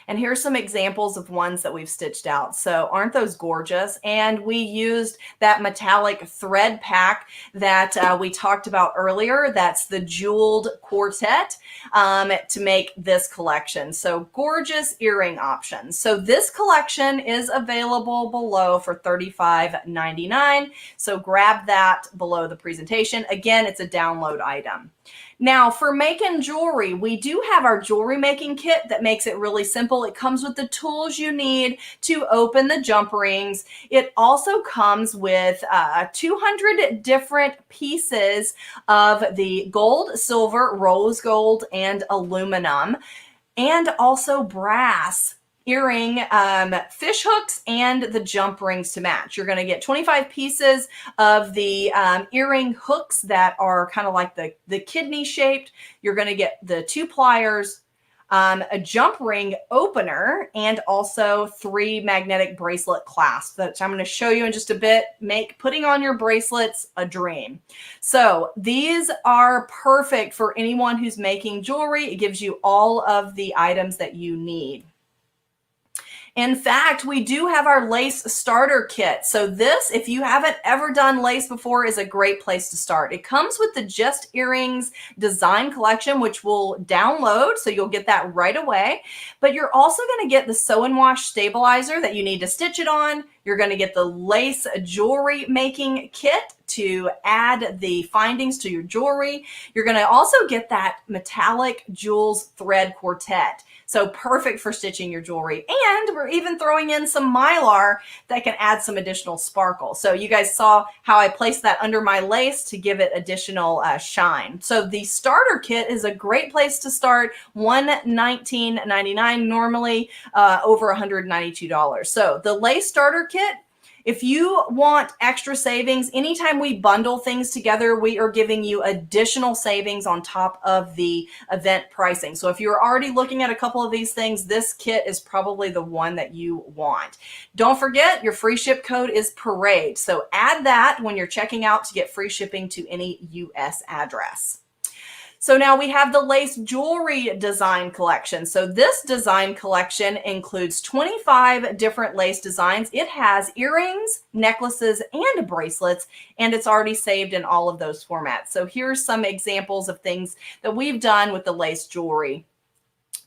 Speaker 2: And here's some examples of ones that we've stitched out. So aren't those gorgeous? And we used that metallic thread pack that we talked about earlier. That's the jeweled quartet to make this collection. So gorgeous earring options. So this collection is available below for $35.99. So grab that below the presentation. Again, it's a download item. Now, for making jewelry, we do have our jewelry making kit that makes it really simple. It comes with the tools you need to open the jump rings. It also comes with 200 different pieces of the gold, silver, rose gold, and aluminum, and also brass earring fish hooks and the jump rings to match. You're going to get 25 pieces of the earring hooks that are kind of like the kidney shaped. You're going to get the 2 pliers, a jump ring opener, and also 3 magnetic bracelet clasps that I'm going to show you in just a bit. Make putting on your bracelets a dream. So these are perfect for anyone who's making jewelry. It gives you all of the items that you need. In fact, we do have our lace starter kit. So this, if you haven't ever done lace before, is a great place to start. It comes with the Just Earrings design collection, which we'll download, so you'll get that right away. But you're also going to get the sew and wash stabilizer that you need to stitch it on. You're going to get the lace jewelry making kit to add the findings to your jewelry. You're going to also get that metallic jewels thread quartet. So perfect for stitching your jewelry. And we're even throwing in some Mylar that can add some additional sparkle. So you guys saw how I placed that under my lace to give it additional shine. So the starter kit is a great place to start. $119.99 normally, over $192. So the lace starter kit, if you want extra savings, anytime we bundle things together, we are giving you additional savings on top of the event pricing. So if you're already looking at a couple of these things, this kit is probably the one that you want. Don't forget, your free ship code is Parade. So add that when you're checking out to get free shipping to any US address. So now we have the lace jewelry design collection. So this design collection includes 25 different lace designs. It has earrings, necklaces, and bracelets, and it's already saved in all of those formats. So here's some examples of things that we've done with the lace jewelry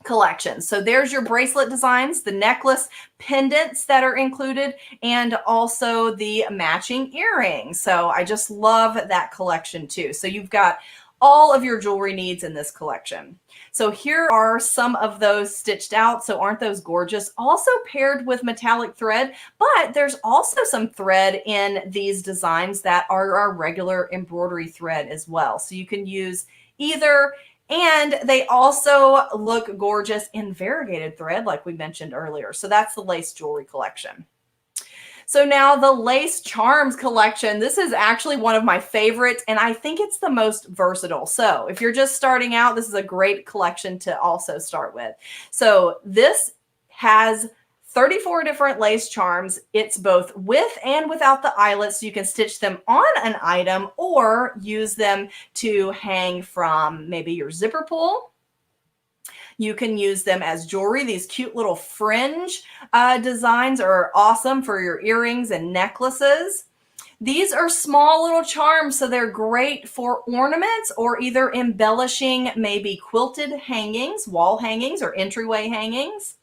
Speaker 2: collection. So there's your bracelet designs, the necklace pendants that are included, and also the matching earrings. So I just love that collection too. So you've got all of your jewelry needs in this collection. So here are some of those stitched out. So aren't those gorgeous? Also paired with metallic thread, but there's also some thread in these designs that are our regular embroidery thread as well. So you can use either, and they also look gorgeous in variegated thread like we mentioned earlier. So that's the lace jewelry collection. So now the lace charms collection, this is actually one of my favorites, and I think it's the most versatile. So if you're just starting out, this is a great collection to also start with. So this has 34 different lace charms. It's both with and without the eyelets, so you can stitch them on an item or use them to hang from maybe your zipper pull. You can use them as jewelry. These cute little fringe designs are awesome for your earrings and necklaces. These are small little charms, so they're great for ornaments or either embellishing maybe quilted hangings, wall hangings, or entryway hangings.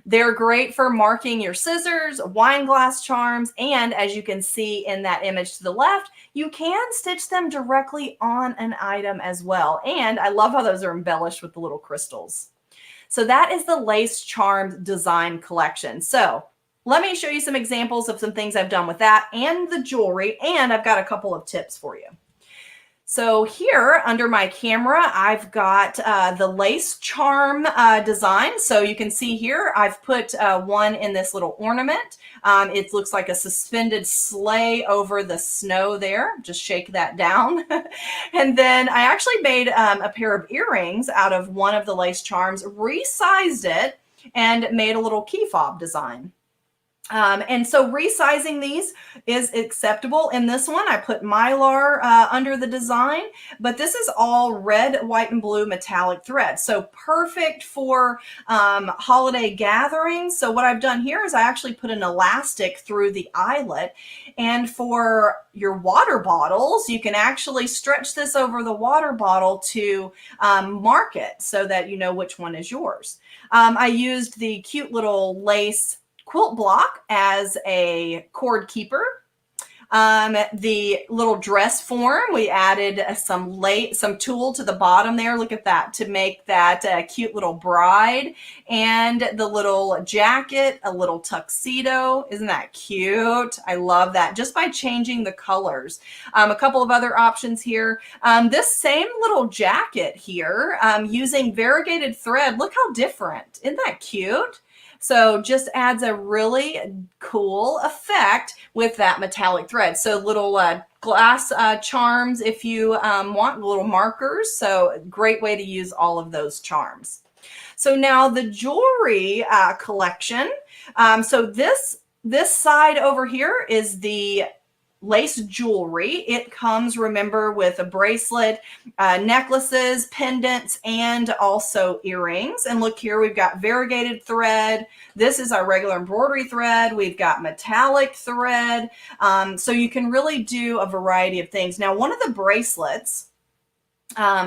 Speaker 2: They're great for marking your scissors, wine glass charms, and as you can see in that image to the left, you can stitch them directly on an item as well. And I love how those are embellished with the little crystals. So that is the lace charm design collection. So let me show you some examples of some things I've done with that and the jewelry, and I've got a couple of tips for you. So here under my camera, I've got the lace charm design. So you can see here, I've put one in this little ornament. It looks like a suspended sleigh over the snow there. Just shake that down. And then I actually made a pair of earrings out of one of the lace charms, resized it, and made a little key fob design. And so resizing these is acceptable. In this one, I put Mylar under the design, but this is all red, white, and blue metallic thread. So perfect for holiday gatherings. So what I've done here is I actually put an elastic through the eyelet. And for your water bottles, you can actually stretch this over the water bottle to mark it so that you know which one is yours. I used the cute little lace quilt block as a cord keeper. The little dress form, we added some tulle to the bottom there. Look at that, to make that cute little bride, and the little jacket, a little tuxedo. Isn't that cute? I love that, just by changing the colors. A couple of other options here. This same little jacket here, using variegated thread. Look how different. Isn't that cute? So just adds a really cool effect with that metallic thread. So little glass charms if you want, little markers. So great way to use all of those charms. So now the jewelry collection. So this side over here is the lace jewelry. It comes, remember, with a bracelet, necklaces, pendants, and also earrings. And look here, we've got variegated thread. This is our regular embroidery thread. We've got metallic thread. So you can really do a variety of things. Now, one of the bracelets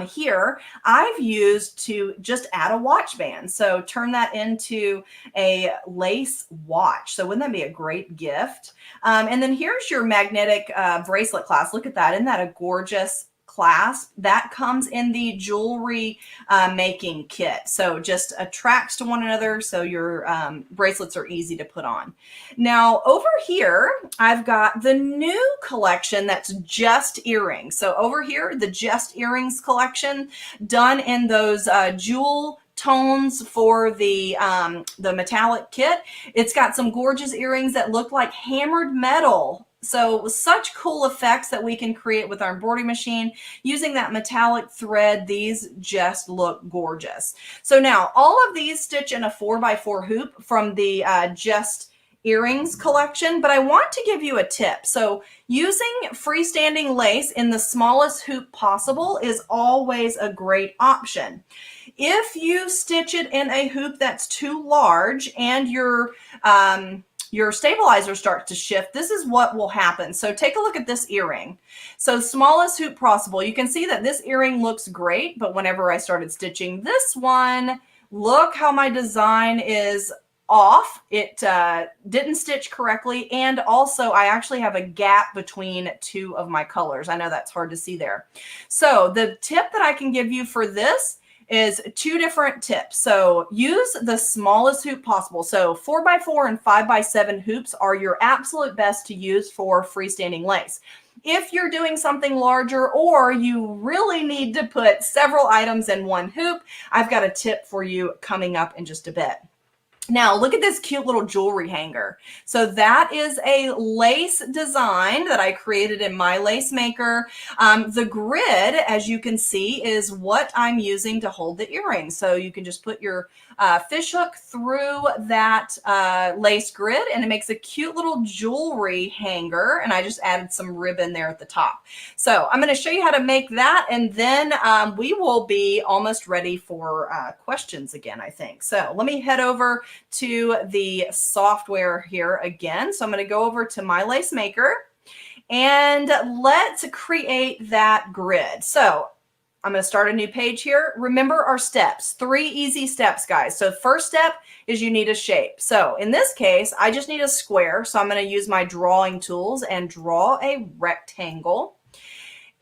Speaker 2: here I've used to just add a watch band. So turn that into a lace watch. So wouldn't that be a great gift? And then here's your magnetic bracelet clasp. Look at that. Isn't that a gorgeous clasp? That comes in the jewelry making kit. So just attracts to one another. So your bracelets are easy to put on. Now over here, I've got the new collection that's just earrings. So over here, the just earrings collection done in those jewel tones for the metallic kit. It's got some gorgeous earrings that look like hammered metal. So such cool effects that we can create with our embroidery machine using that metallic thread. These just look gorgeous. So now all of these stitch in a 4x4 hoop from the just earrings collection, but I want to give you a tip. So using freestanding lace in the smallest hoop possible is always a great option. If you stitch it in a hoop that's too large and your stabilizer starts to shift, this is what will happen. So take a look at this earring. So smallest hoop possible. You can see that this earring looks great, but whenever I started stitching this one, look how my design is off. It didn't stitch correctly, and also I actually have a gap between two of my colors. I know that's hard to see there. So the tip that I can give you for this is two different tips. So use the smallest hoop possible. So 4x4 and 5x7 hoops are your absolute best to use for freestanding lace. If you're doing something larger or you really need to put several items in one hoop, I've got a tip for you coming up in just a bit. Now, look at this cute little jewelry hanger. So that is a lace design that I created in My Lace Maker. The grid, as you can see, is what I'm using to hold the earrings. So you can just put your fish hook through that lace grid, and it makes a cute little jewelry hanger. And I just added some ribbon there at the top. So I'm going to show you how to make that, and then we will be almost ready for questions again, I think. So let me head over to the software here again. So I'm going to go over to My Lace Maker and let's create that grid. So I'm going to start a new page here. Remember our steps, 3 easy steps, guys. So first step is you need a shape. So in this case, I just need a square. So I'm going to use my drawing tools and draw a rectangle.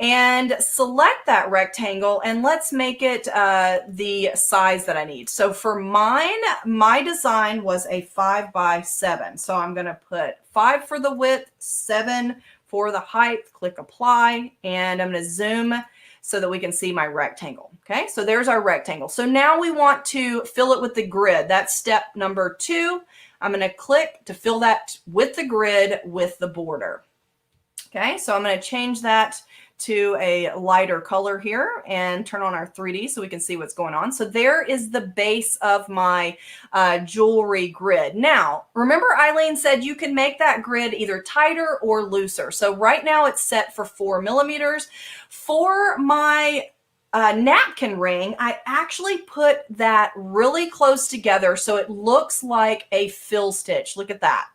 Speaker 2: And select that rectangle, and let's make it the size that I need. So for mine, my design was a 5x7. So I'm going to put 5 for the width, 7 for the height, click apply, and I'm going to zoom so that we can see my rectangle. Okay, so there's our rectangle. So now we want to fill it with the grid. That's step number 2. I'm going to click to fill that with the grid with the border. Okay, so I'm going to change that to a lighter color here and turn on our 3D so we can see what's going on. So there is the base of my jewelry grid. Now, remember Eileen said you can make that grid either tighter or looser. So right now it's set for 4 millimeters. For my napkin ring, I actually put that really close together so it looks like a fill stitch. Look at that.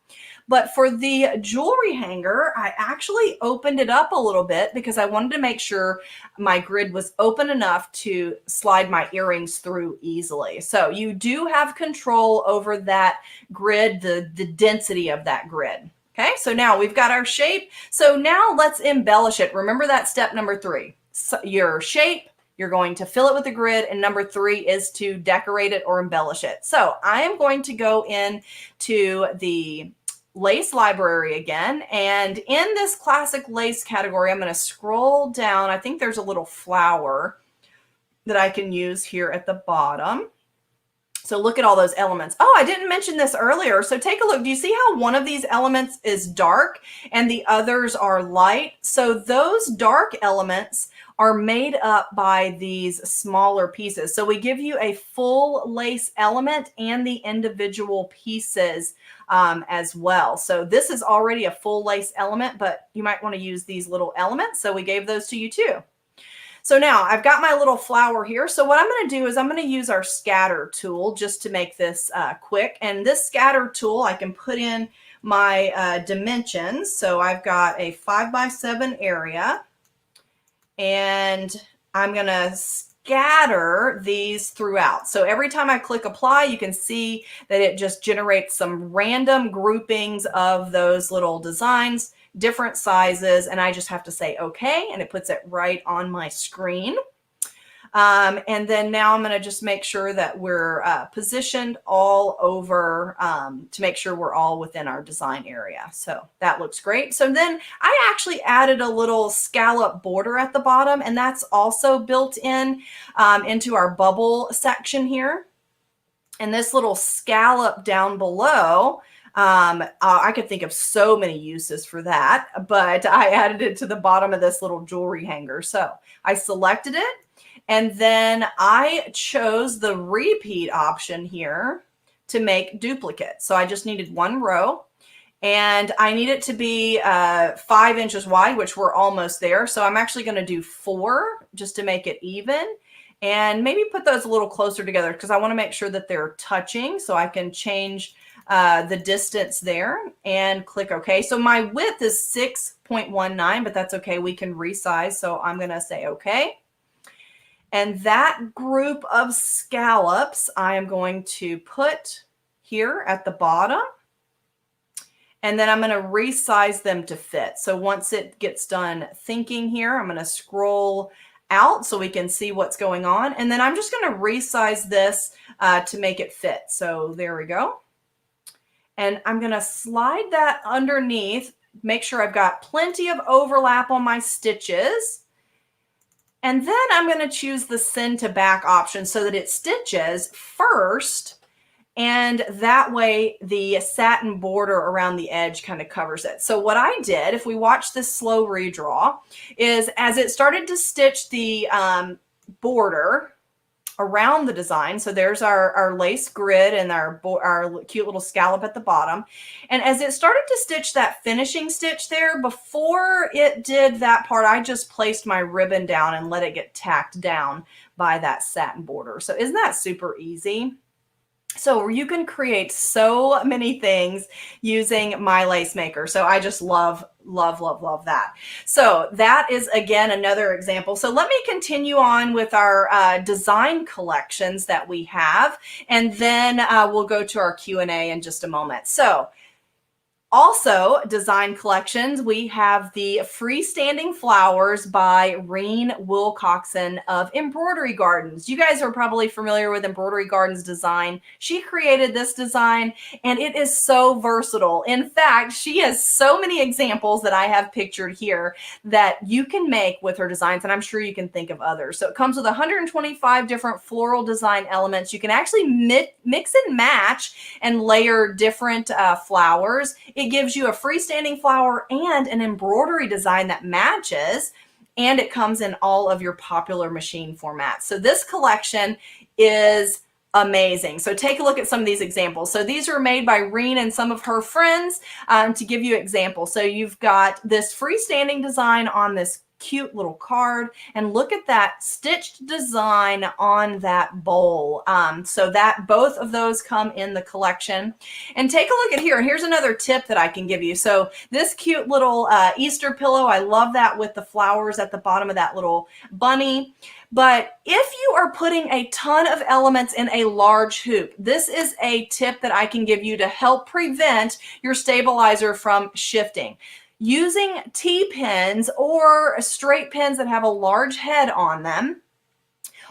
Speaker 2: But for the jewelry hanger, I actually opened it up a little bit because I wanted to make sure my grid was open enough to slide my earrings through easily. So you do have control over that grid, the density of that grid. Okay, so now we've got our shape. So now let's embellish it. Remember that step number 3. So your shape, you're going to fill it with the grid, and number 3 is to decorate it or embellish it. So I am going to go into the lace library again, and in this classic lace category, I'm going to scroll down. I think there's a little flower that I can use here at the bottom. So look at all those elements. Oh, I didn't mention this earlier. So take a look. Do you see how one of these elements is dark and the others are light? So those dark elements are made up by these smaller pieces. So we give you a full lace element and the individual pieces as well. So this is already a full lace element, but you might want to use these little elements. So we gave those to you too. So now I've got my little flower here. So what I'm going to do is I'm going to use our scatter tool just to make this quick. And this scatter tool, I can put in my dimensions. So I've got a 5x7 area, and I'm going to scatter these throughout. So every time I click apply, you can see that it just generates some random groupings of those little designs, different sizes, and I just have to say okay, and it puts it right on my screen. And then now I'm going to just make sure that we're positioned all over to make sure we're all within our design area. So that looks great. So then I actually added a little scallop border at the bottom, and that's also built in into our bubble section here. And this little scallop down below, I could think of so many uses for that, but I added it to the bottom of this little jewelry hanger. So I selected it, and then I chose the repeat option here to make duplicate. So I just needed one row, and I need it to be 5 inches wide, which we're almost there. So I'm actually going to do 4 just to make it even, and maybe put those a little closer together because I want to make sure that they're touching, so I can change the distance there and click OK. So my width is 6.19, but that's okay. We can resize. So I'm going to say OK. And that group of scallops I am going to put here at the bottom. And then I'm going to resize them to fit. So once it gets done thinking here, I'm going to scroll out so we can see what's going on. And then I'm just going to resize this to make it fit. So there we go. And I'm going to slide that underneath, make sure I've got plenty of overlap on my stitches. And then I'm going to choose the send to back option so that it stitches first. And that way the satin border around the edge kind of covers it. So what I did, if we watch this slow redraw, is as it started to stitch the border around the design. So there's our lace grid and our cute little scallop at the bottom. And as it started to stitch that finishing stitch there, before it did that part, I just placed my ribbon down and let it get tacked down by that satin border. So isn't that super easy? So you can create so many things using My Lace Maker. So I just love that. So that is, again, another example. So let me continue on with our design collections that we have, and then we'll go to our Q&A in just a moment. So also, design collections, we have the Freestanding Flowers by Reen Wilcoxon of Embroidery Gardens. You guys are probably familiar with Embroidery Gardens design. She created this design, and it is so versatile. In fact, she has so many examples that I have pictured here that you can make with her designs, and I'm sure you can think of others. So it comes with 125 different floral design elements. You can actually mix and match and layer different flowers. It gives you a freestanding flower and an embroidery design that matches, and it comes in all of your popular machine formats. So this collection is amazing. So take a look at some of these examples. So these are made by Reen and some of her friends to give you examples. So you've got this freestanding design on this cute little card, and look at that stitched design on that bowl. So that both of those come in the collection. And take a look at here. Here's another tip that I can give you. So this cute little Easter pillow, I love that with the flowers at the bottom of that little bunny. But if you are putting a ton of elements in a large hoop, this is a tip that I can give you to help prevent your stabilizer from shifting. Using T-pins or straight pins that have a large head on them,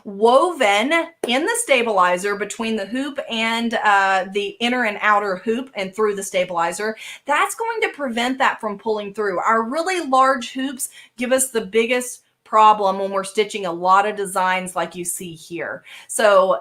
Speaker 2: woven in the stabilizer between the hoop and the inner and outer hoop and through the stabilizer, that's going to prevent that from pulling through. Our really large hoops give us the biggest problem when we're stitching a lot of designs like you see here. So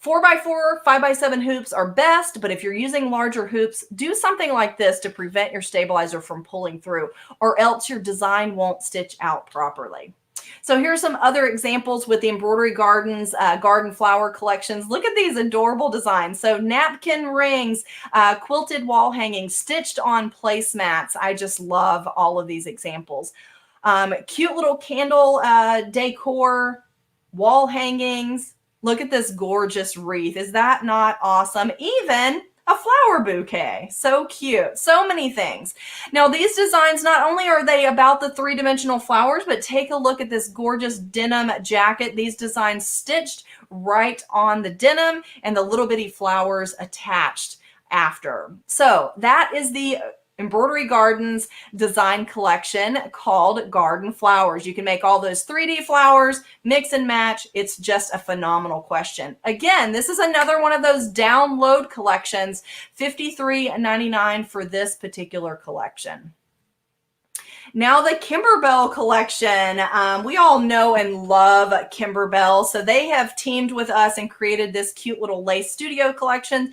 Speaker 2: 4x4, 5x7 hoops are best, but if you're using larger hoops, do something like this to prevent your stabilizer from pulling through, or else your design won't stitch out properly. So here's some other examples with the Embroidery Gardens garden flower collections. Look at these adorable designs. So napkin rings, quilted wall hangings, stitched on placemats. I just love all of these examples. Cute little candle decor, wall hangings. Look at this gorgeous wreath. Is that not awesome? Even a flower bouquet. So cute. So many things. Now, these designs, not only are they about the three-dimensional flowers, but take a look at this gorgeous denim jacket. These designs stitched right on the denim and the little bitty flowers attached after. So that is the Embroidery Gardens design collection called Garden Flowers. You can make all those 3D flowers, mix and match. It's just a phenomenal question. Again, this is another one of those download collections, $53.99 for this particular collection. Now the Kimberbell collection. We all know and love Kimberbell. So they have teamed with us and created this cute little lace studio collection.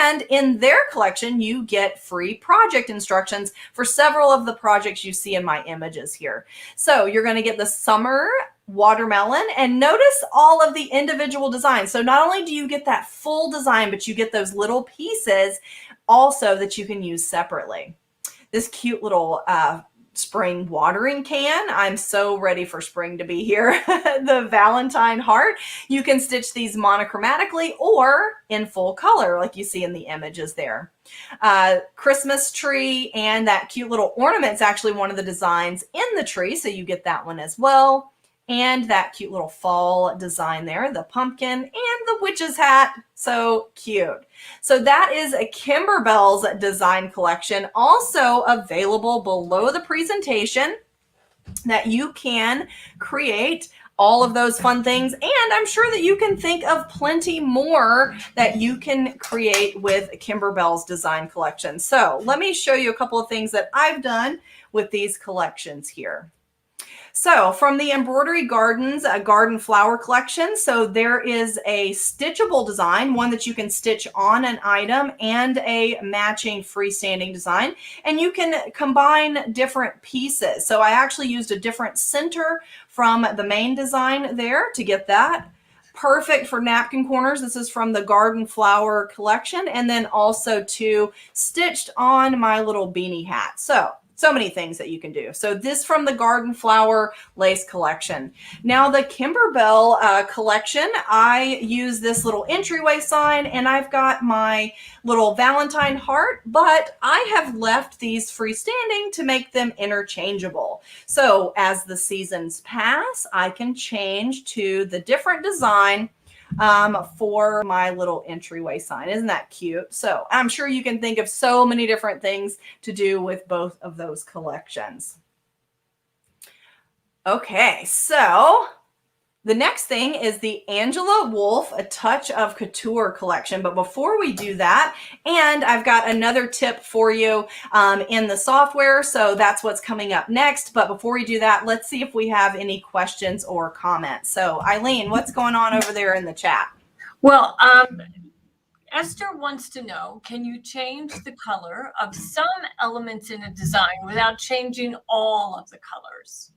Speaker 2: And in their collection, you get free project instructions for several of the projects you see in my images here. So you're going to get the summer watermelon, and notice all of the individual designs. So not only do you get that full design, but you get those little pieces also that you can use separately. This cute little spring watering can. I'm so ready for spring to be here. The Valentine heart. You can stitch these monochromatically or in full color like you see in the images there. Christmas tree, and that cute little ornament's actually one of the designs in the tree, so you get that one as well. And that cute little fall design there, the pumpkin and the witch's hat. So cute. So that is a Kimberbell's design collection, also available below the presentation, that you can create all of those fun things. And I'm sure that you can think of plenty more that you can create with Kimberbell's design collection. So let me show you a couple of things that I've done with these collections here. So from the Embroidery Gardens, a garden flower collection. So there is a stitchable design, one that you can stitch on an item, and a matching freestanding design. And you can combine different pieces. So I actually used a different center from the main design there to get that. Perfect for napkin corners. This is from the garden flower collection. And then also too stitched on my little beanie hat. So many things that you can do. So this from the garden flower lace collection. Now the Kimberbell collection, I use this little entryway sign, and I've got my little Valentine heart, but I have left these freestanding to make them interchangeable. So as the seasons pass, I can change to the different design for my little entryway sign. Isn't that cute? So I'm sure you can think of so many different things to do with both of those collections. Okay, so the next thing is the Angela Wolf A Touch of Couture collection. But before we do that, and I've got another tip for you in the software, so that's what's coming up next. But before we do that, let's see if we have any questions or comments. So Eileen, what's going on over there in the chat?
Speaker 1: Well, Esther wants to know, can you change the color of some elements in a design without changing all of the colors?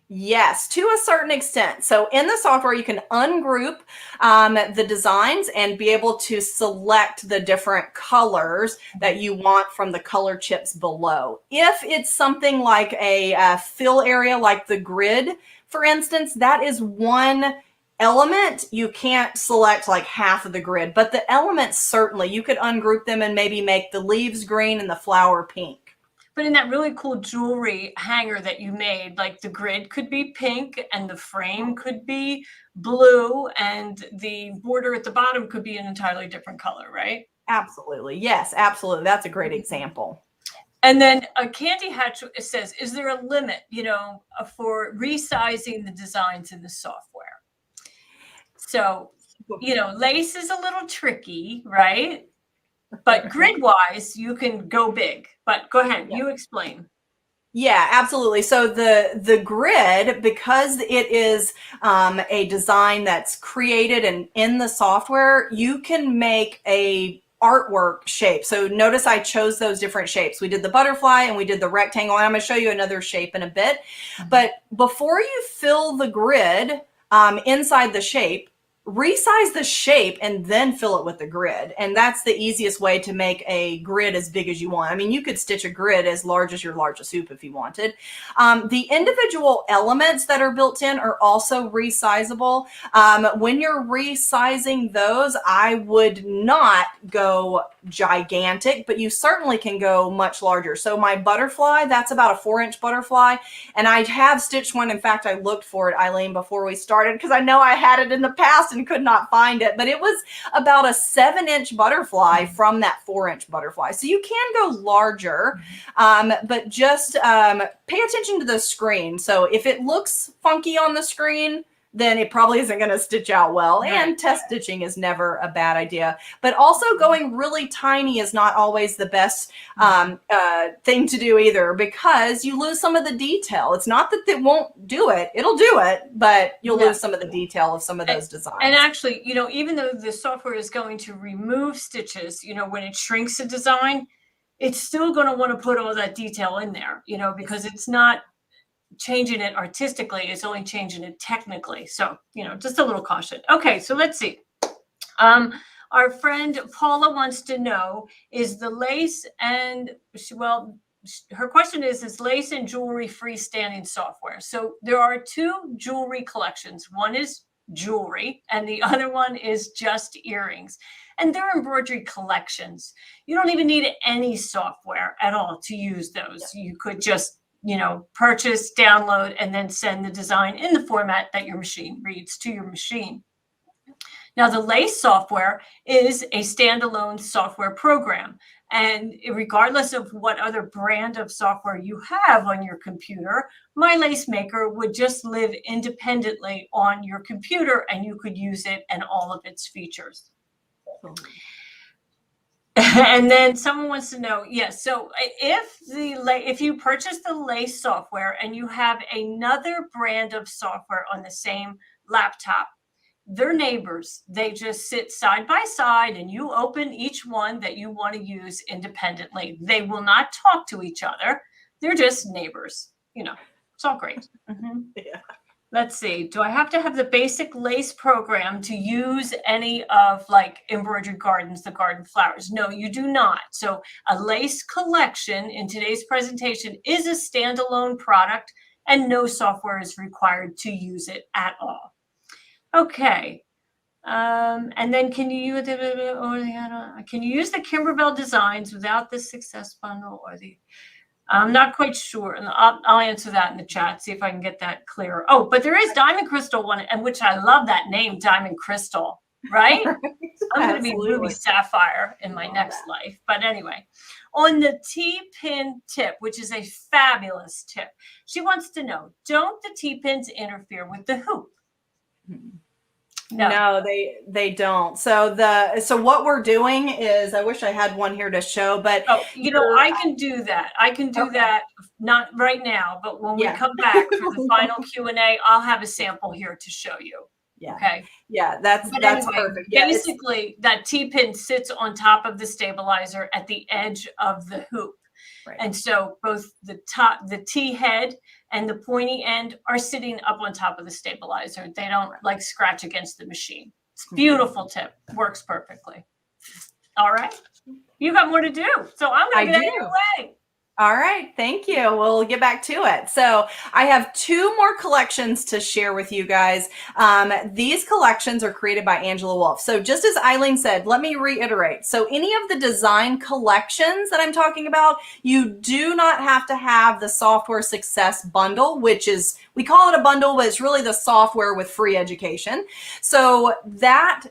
Speaker 2: Yes, to a certain extent. So in the software, you can ungroup the designs and be able to select the different colors that you want from the color chips below. If it's something like a fill area, like the grid, for instance, that is one element. You can't select like half of the grid, but the elements, certainly, you could ungroup them and maybe make the leaves green and the flower pink.
Speaker 1: But in that really cool jewelry hanger that you made, like the grid could be pink and the frame could be blue and the border at the bottom could be an entirely different color, right?
Speaker 2: Absolutely. Yes, absolutely. That's a great example.
Speaker 1: And then Candy Hatch says, is there a limit, for resizing the designs in the software? So, lace is a little tricky, right? But grid-wise, you can go big. But go ahead, you explain.
Speaker 2: Yeah, absolutely. So the grid, because it is a design that's created and in the software, you can make a artwork shape. So notice I chose those different shapes. We did the butterfly and we did the rectangle, and I'm going to show you another shape in a bit. But before you fill the grid inside the shape, resize the shape and then fill it with the grid. And that's the easiest way to make a grid as big as you want. I mean, you could stitch a grid as large as your largest hoop if you wanted. The individual elements that are built in are also resizable. When you're resizing those, I would not go gigantic, but you certainly can go much larger. So my butterfly, that's about a 4-inch butterfly. And I have stitched one. In fact, I looked for it, Eileen, before we started, because I know I had it in the past and could not find it, but it was about a 7-inch butterfly from that 4-inch butterfly. So you can go larger, but just pay attention to the screen. So if it looks funky on the screen, then it probably isn't going to stitch out well. Right. And test stitching is never a bad idea. But also going really tiny is not always the best thing to do either, because you lose some of the detail. It's not that it won't do it. It'll do it, but you'll lose some of the detail of some of those designs.
Speaker 1: And actually, you know, even though the software is going to remove stitches, you know, when it shrinks a design, it's still going to want to put all that detail in there, you know, because it's not changing it artistically, it's only changing it technically. So, you know, just a little caution. Okay, so let's see. Our friend Paula wants to know, is the lace and, well, her question is lace and jewelry freestanding software? So there are 2 jewelry collections. One is jewelry and the other one is just earrings. And they're embroidery collections. You don't even need any software at all to use those. You could just, you know, purchase, download, and then send the design in the format that your machine reads to your machine. Now, the lace software is a standalone software program. And regardless of what other brand of software you have on your computer, My Lace Maker would just live independently on your computer, and you could use it and all of its features. And then someone wants to know, yes, so if you purchase the lace software and you have another brand of software on the same laptop, they're neighbors. They just sit side by side and you open each one that you want to use independently. They will not talk to each other. They're just neighbors. You know, it's all great.
Speaker 2: Yeah.
Speaker 1: Let's see. Do I have to have the basic lace program to use any of like Embroidery Gardens, the garden flowers? No, you do not. So a lace collection in today's presentation is a standalone product and no software is required to use it at all. Okay. And then can you use the Kimberbell designs without the Success Bundle or the... I'm not quite sure, and I'll answer that in the chat, see if I can get that clearer. Oh, but there is Diamond Crystal one, and which I love that name, Diamond Crystal, right? I'm going to be Ruby Sapphire in my next life. But anyway, on the T-pin tip, which is a fabulous tip, she wants to know, don't the T-pins interfere with the hoop?
Speaker 2: No, they don't. So what we're doing is, I wish I had one here to show, but
Speaker 1: you know, I can do that. I can do that, not right now, but when we come back for the final Q&A, I'll have a sample here to show you.
Speaker 2: Yeah.
Speaker 1: Okay.
Speaker 2: Yeah, that's perfect.
Speaker 1: Basically, that T-pin sits on top of the stabilizer at the edge of the hoop. Right. And so both the T head and the pointy end are sitting up on top of the stabilizer. They don't like scratch against the machine. It's a beautiful tip. Works perfectly. All right. You got more to do. So I'm going to get out of your way.
Speaker 2: All right. Thank you. We'll get back to it. So I have 2 more collections to share with you guys. These collections are created by Angela Wolf. So just as Eileen said, let me reiterate. So any of the design collections that I'm talking about, you do not have to have the Software Success Bundle, which is, we call it a bundle, but it's really the software with free education. So that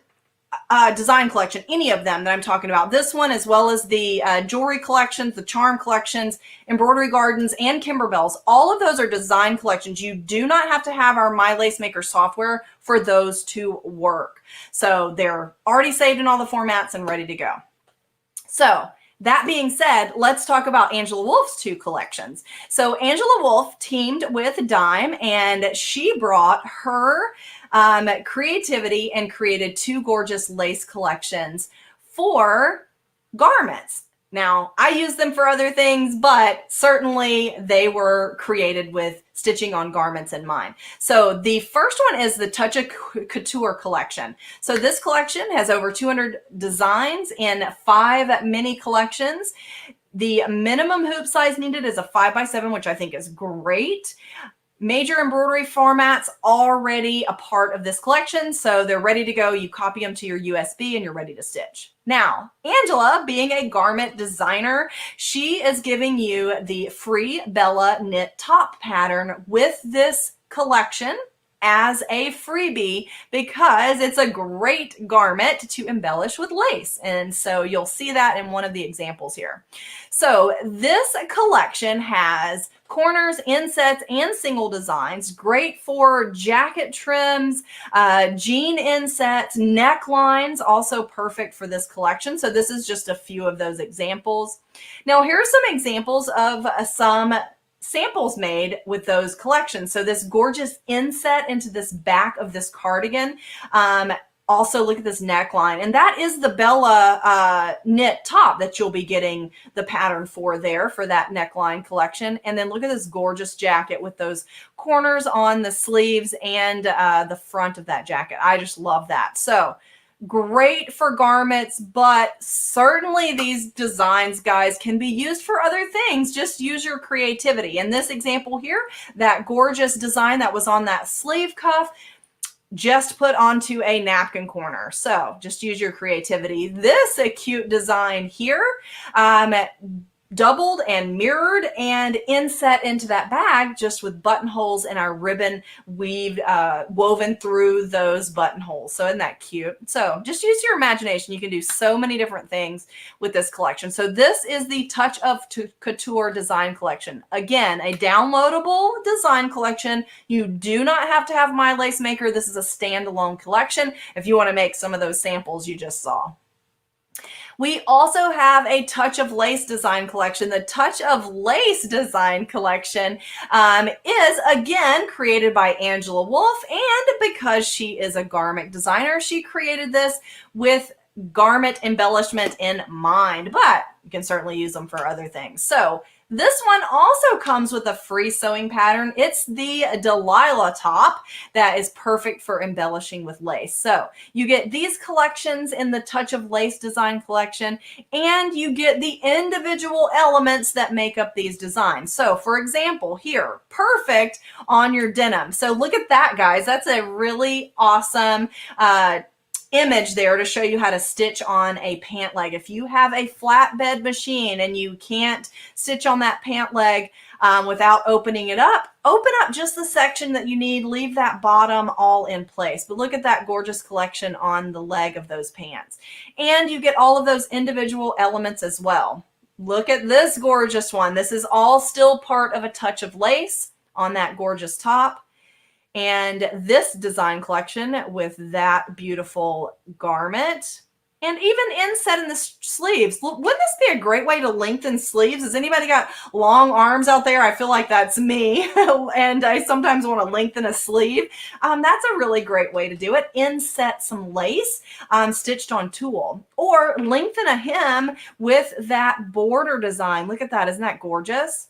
Speaker 2: design collection, any of them that I'm talking about, this one, as well as the jewelry collections, the charm collections, embroidery gardens, and Kimberbells, all of those are design collections. You do not have to have our My Lace Maker software for those to work. So they're already saved in all the formats and ready to go. So That being said, let's talk about Angela Wolf's 2 collections. So Angela Wolf teamed with Dime, and she brought her creativity and created 2 gorgeous lace collections for garments. Now, I use them for other things, but certainly they were created with stitching on garments in mind. So the first one is the Touch of Couture collection. So this collection has over 200 designs in 5 mini collections. The minimum hoop size needed is a 5x7, which I think is great. Major embroidery formats already a part of this collection, so they're ready to go. You copy them to your USB and you're ready to stitch. Now, Angela, being a garment designer, she is giving you the free Bella knit top pattern with this collection as a freebie because it's a great garment to embellish with lace. And so you'll see that in one of the examples here. So this collection has corners, insets, and single designs. Great for jacket trims, jean insets, necklines, also perfect for this collection. So this is just a few of those examples. Now here are some examples of some samples made with those collections. So this gorgeous inset into this back of this cardigan. Also look at this neckline, and that is the Bella knit top that you'll be getting the pattern for there for that neckline collection. And then look at this gorgeous jacket with those corners on the sleeves and the front of that jacket. I just love that. So great for garments, but certainly these designs, guys, can be used for other things. Just use your creativity. In this example here, that gorgeous design that was on that sleeve cuff, just put onto a napkin corner. So just use your creativity. This a cute design here, doubled and mirrored and inset into that bag just with buttonholes and our ribbon weave woven through those buttonholes. So isn't that cute? So just use your imagination. You can do so many different things with this collection. So this is the Touch of Couture design collection. Again, a downloadable design collection. You do not have to have My Lace Maker. This is a standalone collection if you want to make some of those samples you just saw. We also have a Touch of Lace design collection. The Touch of Lace design collection is, again, created by Angela Wolf, and because she is a garment designer, she created this with garment embellishment in mind, but you can certainly use them for other things. So this one also comes with a free sewing pattern. It's the Delilah top that is perfect for embellishing with lace. So you get these collections in the Touch of Lace design collection, and you get the individual elements that make up these designs. So for example, here, perfect on your denim. So look at that, guys. That's a really awesome image there to show you how to stitch on a pant leg. If you have a flatbed machine and you can't stitch on that pant leg without opening it up, open up just the section that you need, leave that bottom all in place. But look at that gorgeous collection on the leg of those pants. And you get all of those individual elements as well. Look at this gorgeous one. This is all still part of a Touch of Lace on that gorgeous top. And this design collection with that beautiful garment and even inset in the sleeves. Wouldn't this be a great way to lengthen sleeves? Has anybody got long arms out there? I feel like that's me. And I sometimes want to lengthen a sleeve. That's a really great way to do it. Inset some lace stitched on tulle, or lengthen a hem with that border design. Look at that. Isn't that gorgeous?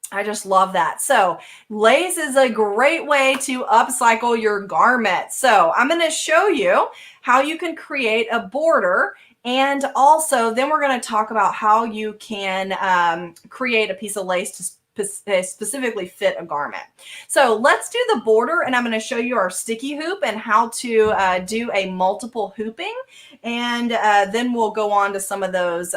Speaker 2: I just love that. So lace is a great way to upcycle your garment. So I'm going to show you how you can create a border, and also then we're going to talk about how you can create a piece of lace to specifically fit a garment. So let's do the border, and I'm going to show you our sticky hoop and how to do a multiple hooping, and then we'll go on to some of those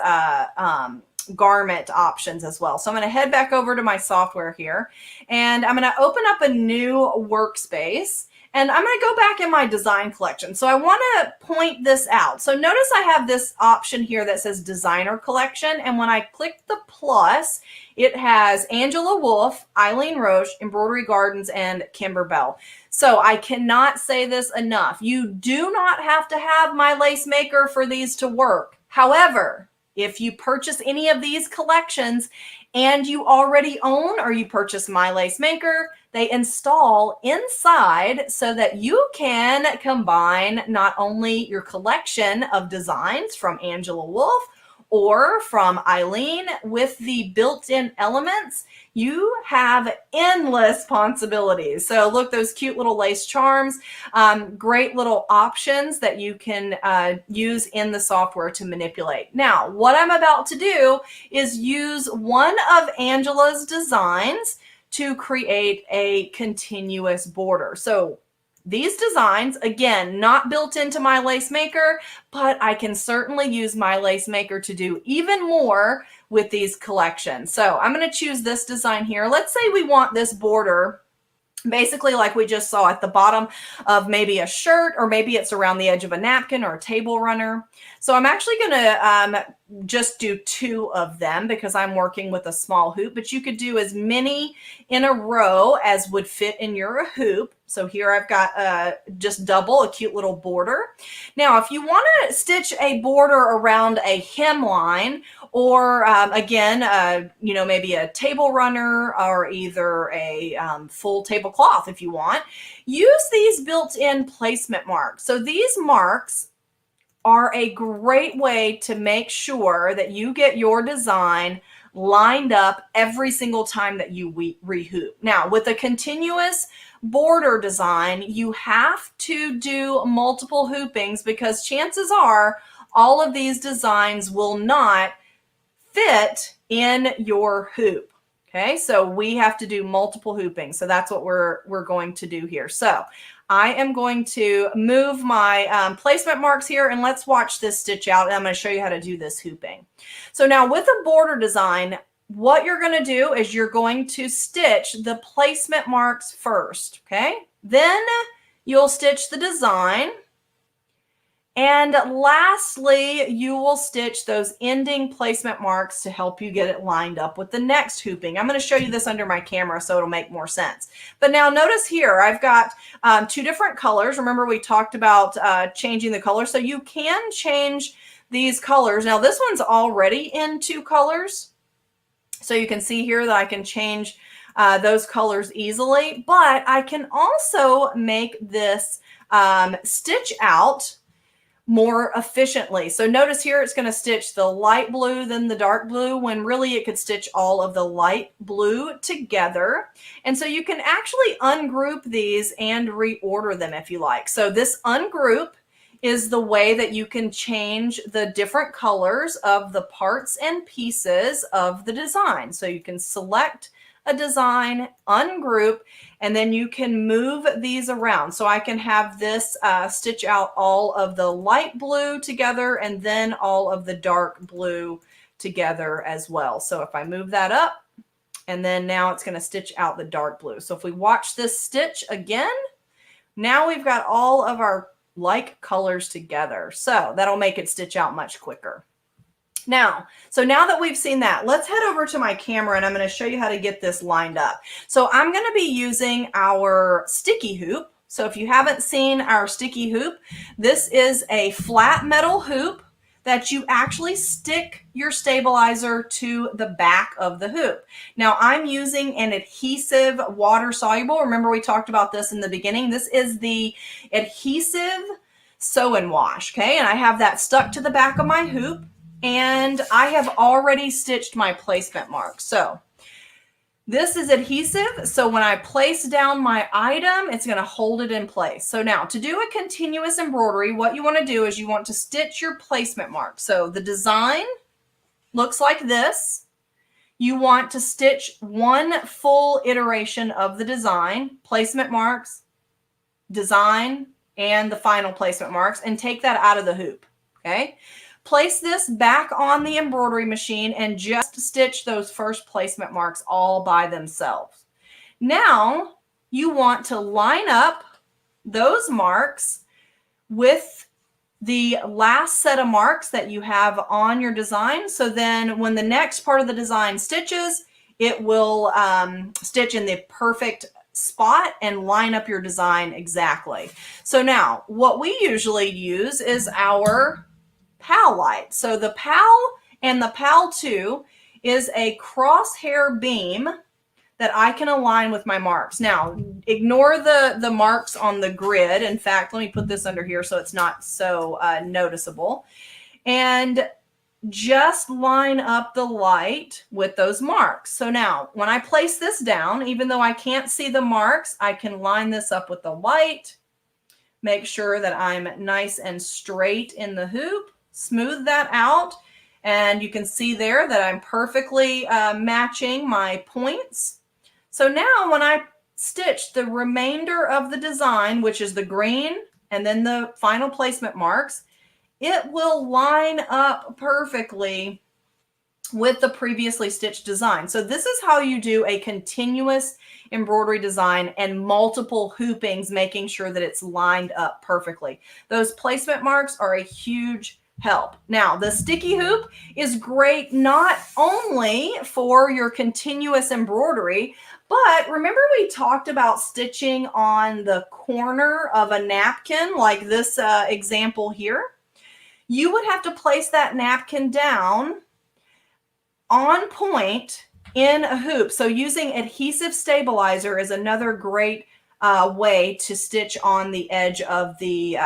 Speaker 2: garment options as well. So I'm going to head back over to my software here, and I'm going to open up a new workspace, and I'm going to go back in my design collection. So I want to point this out. So notice I have this option here that says designer collection, and when I click the plus, it has Angela Wolf, Eileen Roche, Embroidery Gardens, and Kimber Bell. So I cannot say this enough. You do not have to have My Lace Maker for these to work. However, if you purchase any of these collections and you already own or you purchase My Lace Maker, they install inside so that you can combine not only your collection of designs from Angela Wolf or from Eileen with the built-in elements. You have endless possibilities. So look, those cute little lace charms, great little options that you can use in the software to manipulate. Now, what I'm about to do is use one of Angela's designs to create a continuous border. So these designs, again, not built into My Lace Maker, but I can certainly use My Lace Maker to do even more with these collections. So I'm going to choose this design here. Let's say we want this border basically like we just saw at the bottom of maybe a shirt, or maybe it's around the edge of a napkin or a table runner. So I'm actually going to just do 2 of them because I'm working with a small hoop, but you could do as many in a row as would fit in your hoop. So here I've got just double, a cute little border. Now, if you want to stitch a border around a hemline, or again, you know, maybe a table runner, or either a full tablecloth if you want, use these built-in placement marks. So these marks are a great way to make sure that you get your design lined up every single time that you rehoop. Now, with a continuous border design, you have to do multiple hoopings because chances are all of these designs will not fit in your hoop. Okay, so we have to do multiple hooping. So that's what we're going to do here. So I am going to move my placement marks here, and let's watch this stitch out, and I'm going to show you how to do this hooping. So now with a border design, what you're going to do is you're going to stitch the placement marks first, okay? Then you'll stitch the design. And lastly, you will stitch those ending placement marks to help you get it lined up with the next hooping. I'm going to show you this under my camera so it'll make more sense. But now notice here, I've got 2 different colors. Remember we talked about changing the color. So you can change these colors. Now this one's already in 2 colors. So you can see here that I can change those colors easily. But I can also make this stitch out more efficiently. So notice here it's going to stitch the light blue, then the dark blue, when really it could stitch all of the light blue together. And so you can actually ungroup these and reorder them if you like. So this ungroup is the way that you can change the different colors of the parts and pieces of the design. So you can select a design, ungroup, and then you can move these around. So I can have this stitch out all of the light blue together and then all of the dark blue together as well. So if I move that up, and then now it's going to stitch out the dark blue. So if we watch this stitch again, now we've got all of our like colors together. So that'll make it stitch out much quicker. Now that we've seen that, let's head over to my camera and I'm going to show you how to get this lined up. So I'm going to be using our sticky hoop. So if you haven't seen our sticky hoop, this is a flat metal hoop that you actually stick your stabilizer to the back of the hoop. Now I'm using an adhesive water soluble. Remember we talked about this in the beginning. This is the adhesive sew and wash, okay? And I have that stuck to the back of my hoop. And I have already stitched my placement marks. So this is adhesive. So when I place down my item, it's going to hold it in place. So now to do a continuous embroidery, what you want to do is you want to stitch your placement marks. So the design looks like this. You want to stitch one full iteration of the design, placement marks, design, and the final placement marks, and take that out of the hoop, okay? Place this back on the embroidery machine and just stitch those first placement marks all by themselves. Now you want to line up those marks with the last set of marks that you have on your design. So then when the next part of the design stitches, it will stitch in the perfect spot and line up your design exactly. So now what we usually use is our PAL light. So the PAL And the PAL 2 is a crosshair beam that I can align with my marks. Now, ignore the marks on the grid. In fact, let me put this under here so it's not so noticeable. And just line up the light with those marks. So now, when I place this down, even though I can't see the marks, I can line this up with the light, make sure that I'm nice and straight in the hoop, smooth that out, and you can see there that I'm perfectly matching my points. So now when I stitch the remainder of the design, which is the green and then the final placement marks, it will line up perfectly with the previously stitched design. So this is how you do a continuous embroidery design and multiple hoopings, making sure that it's lined up perfectly. Those placement marks are a huge help. Now, the sticky hoop is great not only for your continuous embroidery, but remember we talked about stitching on the corner of a napkin, like this example here? You would have to place that napkin down on point in a hoop. So using adhesive stabilizer is another great way to stitch on the edge of the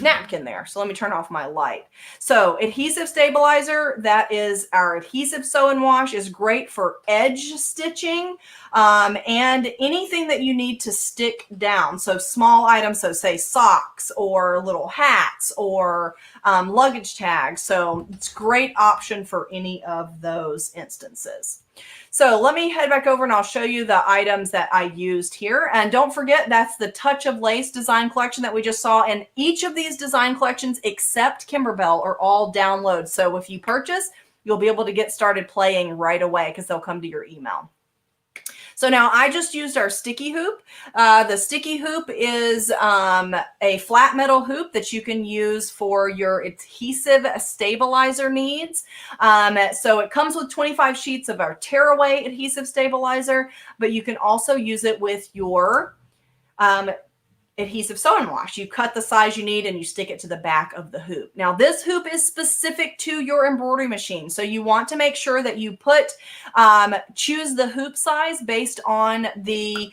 Speaker 2: napkin there. So let me turn off my light. So adhesive stabilizer, that is our adhesive sew and wash, is great for edge stitching and anything that you need to stick down. So small items, so say socks or little hats or luggage tags. So it's a great option for any of those instances. So let me head back over and I'll show you the items that I used here. And don't forget, that's the Touch of Lace design collection that we just saw. And each of these design collections, except Kimberbell, are all downloads. So if you purchase, you'll be able to get started playing right away because they'll come to your email. So now I just used our sticky hoop. The sticky hoop is a flat metal hoop that you can use for your adhesive stabilizer needs. So it comes with 25 sheets of our tearaway adhesive stabilizer, but you can also use it with your adhesive sew and wash. You cut the size you need and you stick it to the back of the hoop. Now this hoop is specific to your embroidery machine. So you want to make sure that you choose the hoop size based on the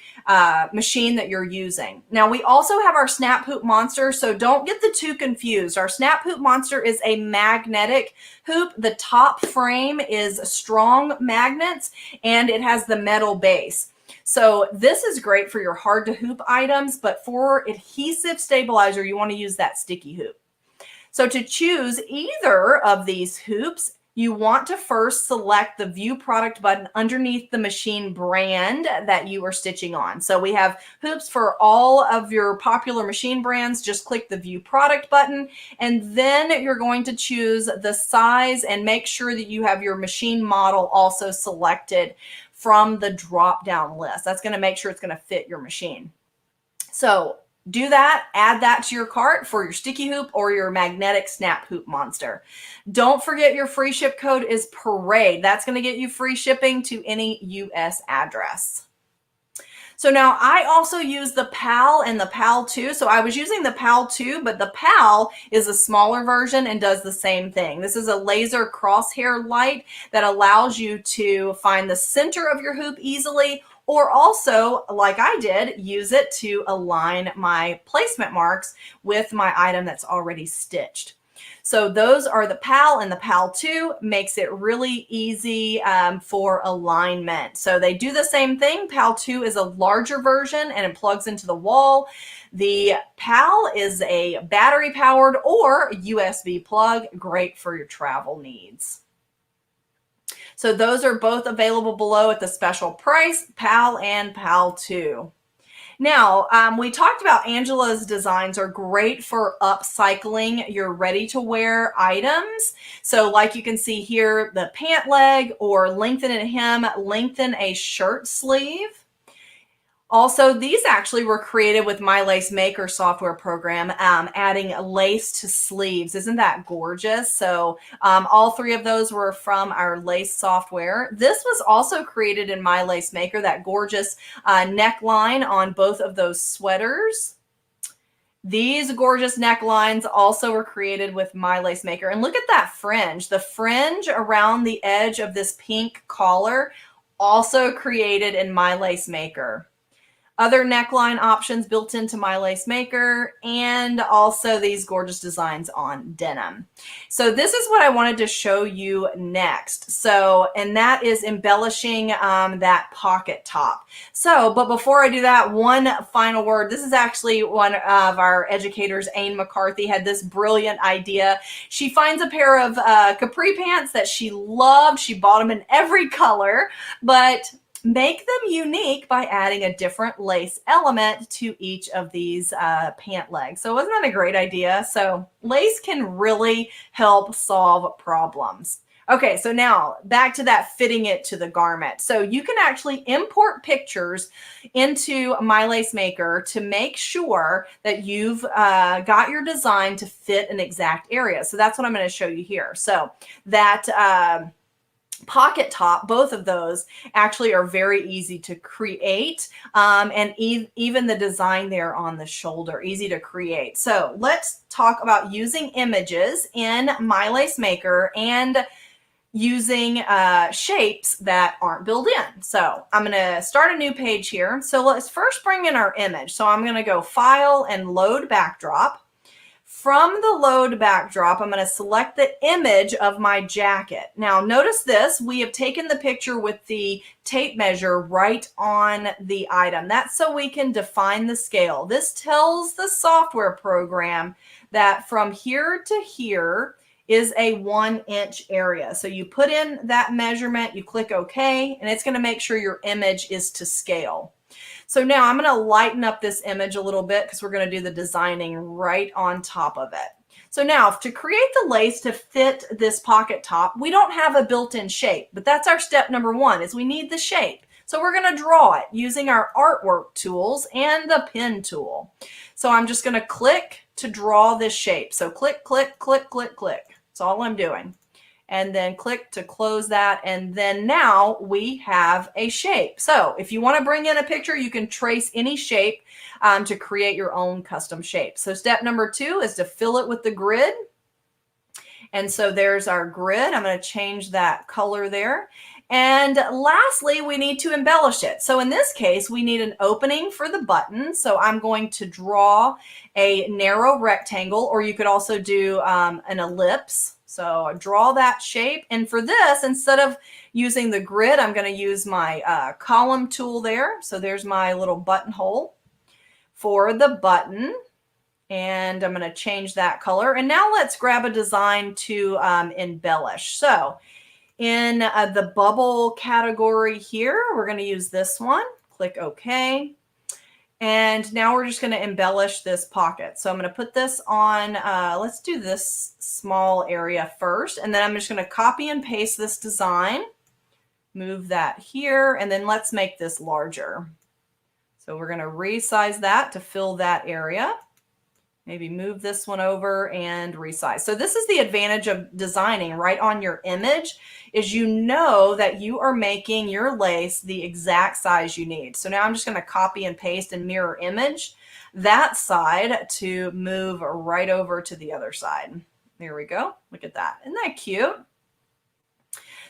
Speaker 2: machine that you're using. Now we also have our Snap Hoop Monster. So don't get the two confused. Our Snap Hoop Monster is a magnetic hoop. The top frame is strong magnets and it has the metal base. So this is great for your hard to hoop items, but for adhesive stabilizer, you want to use that sticky hoop. So to choose either of these hoops, you want to first select the View Product button underneath the machine brand that you are stitching on. So we have hoops for all of your popular machine brands. Just click the View Product button, and then you're going to choose the size and make sure that you have your machine model also selected from the drop-down list. That's going to make sure it's going to fit your machine. So do that, add that to your cart for your sticky hoop or your magnetic Snap Hoop Monster. Don't forget your free ship code is Parade. That's going to get you free shipping to any US address. So now I also use the PAL and the PAL 2. So I was using the PAL 2, but the PAL is a smaller version and does the same thing. This is a laser crosshair light that allows you to find the center of your hoop easily, or also, like I did, use it to align my placement marks with my item that's already stitched. So those are the PAL, and the PAL 2 makes it really easy for alignment. So they do the same thing. PAL 2 is a larger version and it plugs into the wall. The PAL is a battery powered or USB plug, great for your travel needs. So those are both available below at the special price, PAL and PAL 2. Now, we talked about Angela's designs are great for upcycling your ready-to-wear items. So like you can see here, the pant leg or lengthen a hem, lengthen a shirt sleeve. Also, these actually were created with My Lace Maker software program, adding lace to sleeves. Isn't that gorgeous? So all three of those were from our lace software. This was also created in My Lace Maker, that gorgeous neckline on both of those sweaters. These gorgeous necklines also were created with My Lace Maker. And look at that fringe. The fringe around the edge of this pink collar, also created in My Lace Maker. Other neckline options built into My Lace Maker, and also these gorgeous designs on denim. So this is what I wanted to show you next. And that is embellishing that pocket top. But before I do that, one final word. This is actually one of our educators, Aine McCarthy, had this brilliant idea. She finds a pair of capri pants that she loved. She bought them in every color, but make them unique by adding a different lace element to each of these pant legs. So wasn't that a great idea? So lace can really help solve problems. Okay, so now back to that fitting it to the garment. So you can actually import pictures into My Lace Maker to make sure that you've got your design to fit an exact area. So that's what I'm going to show you here. So that pocket top, both of those actually are very easy to create, and even the design there on the shoulder, easy to create. So let's talk about using images in My Lace Maker and using shapes that aren't built in. So I'm going to start a new page here. So let's first bring in our image. So I'm going to go File and Load Backdrop. From the load backdrop, I'm going to select the image of my jacket. Now notice this, we have taken the picture with the tape measure right on the item. That's so we can define the scale. This tells the software program that from here to here is a 1-inch area. So you put in that measurement, you click OK, and it's going to make sure your image is to scale. So now I'm going to lighten up this image a little bit because we're going to do the designing right on top of it. So now to create the lace to fit this pocket top, we don't have a built-in shape, but that's our step number one, is we need the shape. So we're going to draw it using our artwork tools and the pen tool. So I'm just going to click to draw this shape. So click, click, click, click, click. That's all I'm doing. And then click to close that. And then now we have a shape. So if you want to bring in a picture, you can trace any shape to create your own custom shape. So step number 2 is to fill it with the grid. And so there's our grid. I'm going to change that color there. And lastly, we need to embellish it. So in this case, we need an opening for the button. So I'm going to draw a narrow rectangle, or you could also do an ellipse. So draw that shape. And for this, instead of using the grid, I'm going to use my column tool there. So there's my little buttonhole for the button. And I'm going to change that color. And now let's grab a design to embellish. So in the bubble category here, we're going to use this one. Click OK. And now we're just going to embellish this pocket. So I'm going to put this on, let's do this small area first. And then I'm just going to copy and paste this design, move that here, and then let's make this larger. So we're going to resize that to fill that area. Maybe move this one over and resize. So this is the advantage of designing right on your image, is you know that you are making your lace the exact size you need. So now I'm just going to copy and paste and mirror image that side to move right over to the other side. There we go. Look at that. Isn't that cute?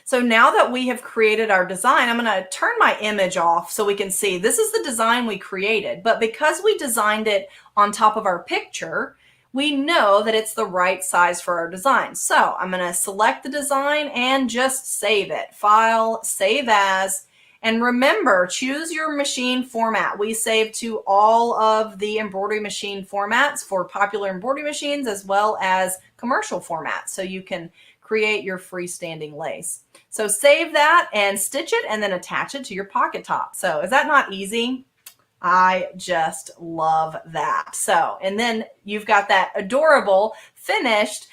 Speaker 2: So now that we have created our design, I'm going to turn my image off so we can see this is the design we created. But because we designed it on top of our picture, we know that it's the right size for our design. So I'm going to select the design and just save it. File, save as, and remember, choose your machine format. We save to all of the embroidery machine formats for popular embroidery machines as well as commercial formats. So you can create your freestanding lace. So save that and stitch it and then attach it to your pocket top. So is that not easy? I just love that. So, and then you've got that adorable finished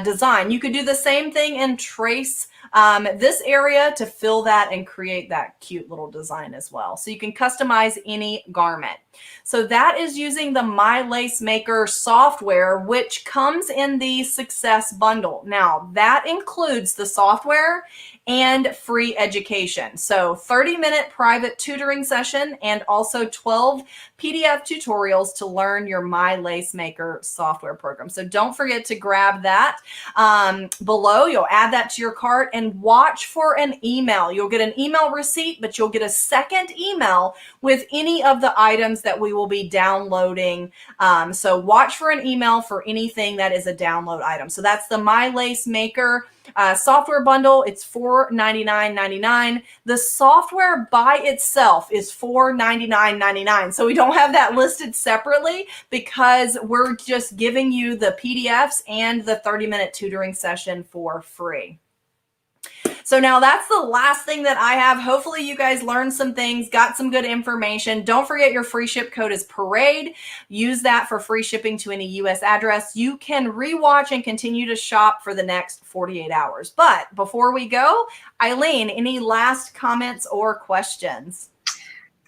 Speaker 2: design. You could do the same thing and trace this area to fill that and create that cute little design as well. So you can customize any garment. So that is using the My Lace Maker software, which comes in the Success bundle. Now that includes the software and free education. So 30-minute private tutoring session and also 12 PDF tutorials to learn your My Lace Maker software program. So don't forget to grab that below. You'll add that to your cart and watch for an email. You'll get an email receipt, but you'll get a second email with any of the items that we will be downloading. So watch for an email for anything that is a download item. So that's the My Lace Maker software bundle. It's $499.99. The software by itself is $499.99. So we don't have that listed separately because we're just giving you the PDFs and the 30-minute tutoring session for free. So now that's the last thing that I have. Hopefully you guys learned some things, got some good information. Don't forget your free ship code is Parade. Use that for free shipping to any US address. You can rewatch and continue to shop for the next 48 hours. But before we go, Eileen, any last comments or questions?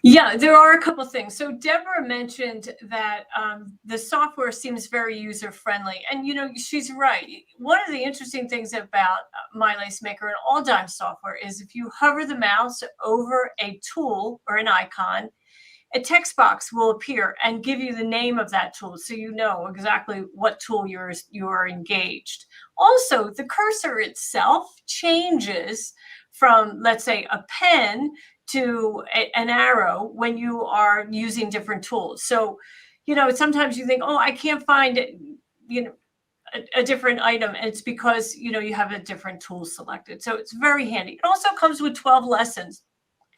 Speaker 1: Yeah, there are a couple things. So Deborah mentioned that the software seems very user-friendly. And, you know, she's right. One of the interesting things about My Lace Maker and all Dime software is if you hover the mouse over a tool or an icon, a text box will appear and give you the name of that tool so you know exactly what tool you're engaged. Also, the cursor itself changes from, let's say, a pen to an arrow when you are using different tools. So, you know, sometimes you think, oh, I can't find, you know, a different item. And it's because, you know, you have a different tool selected. So it's very handy. It also comes with 12 lessons.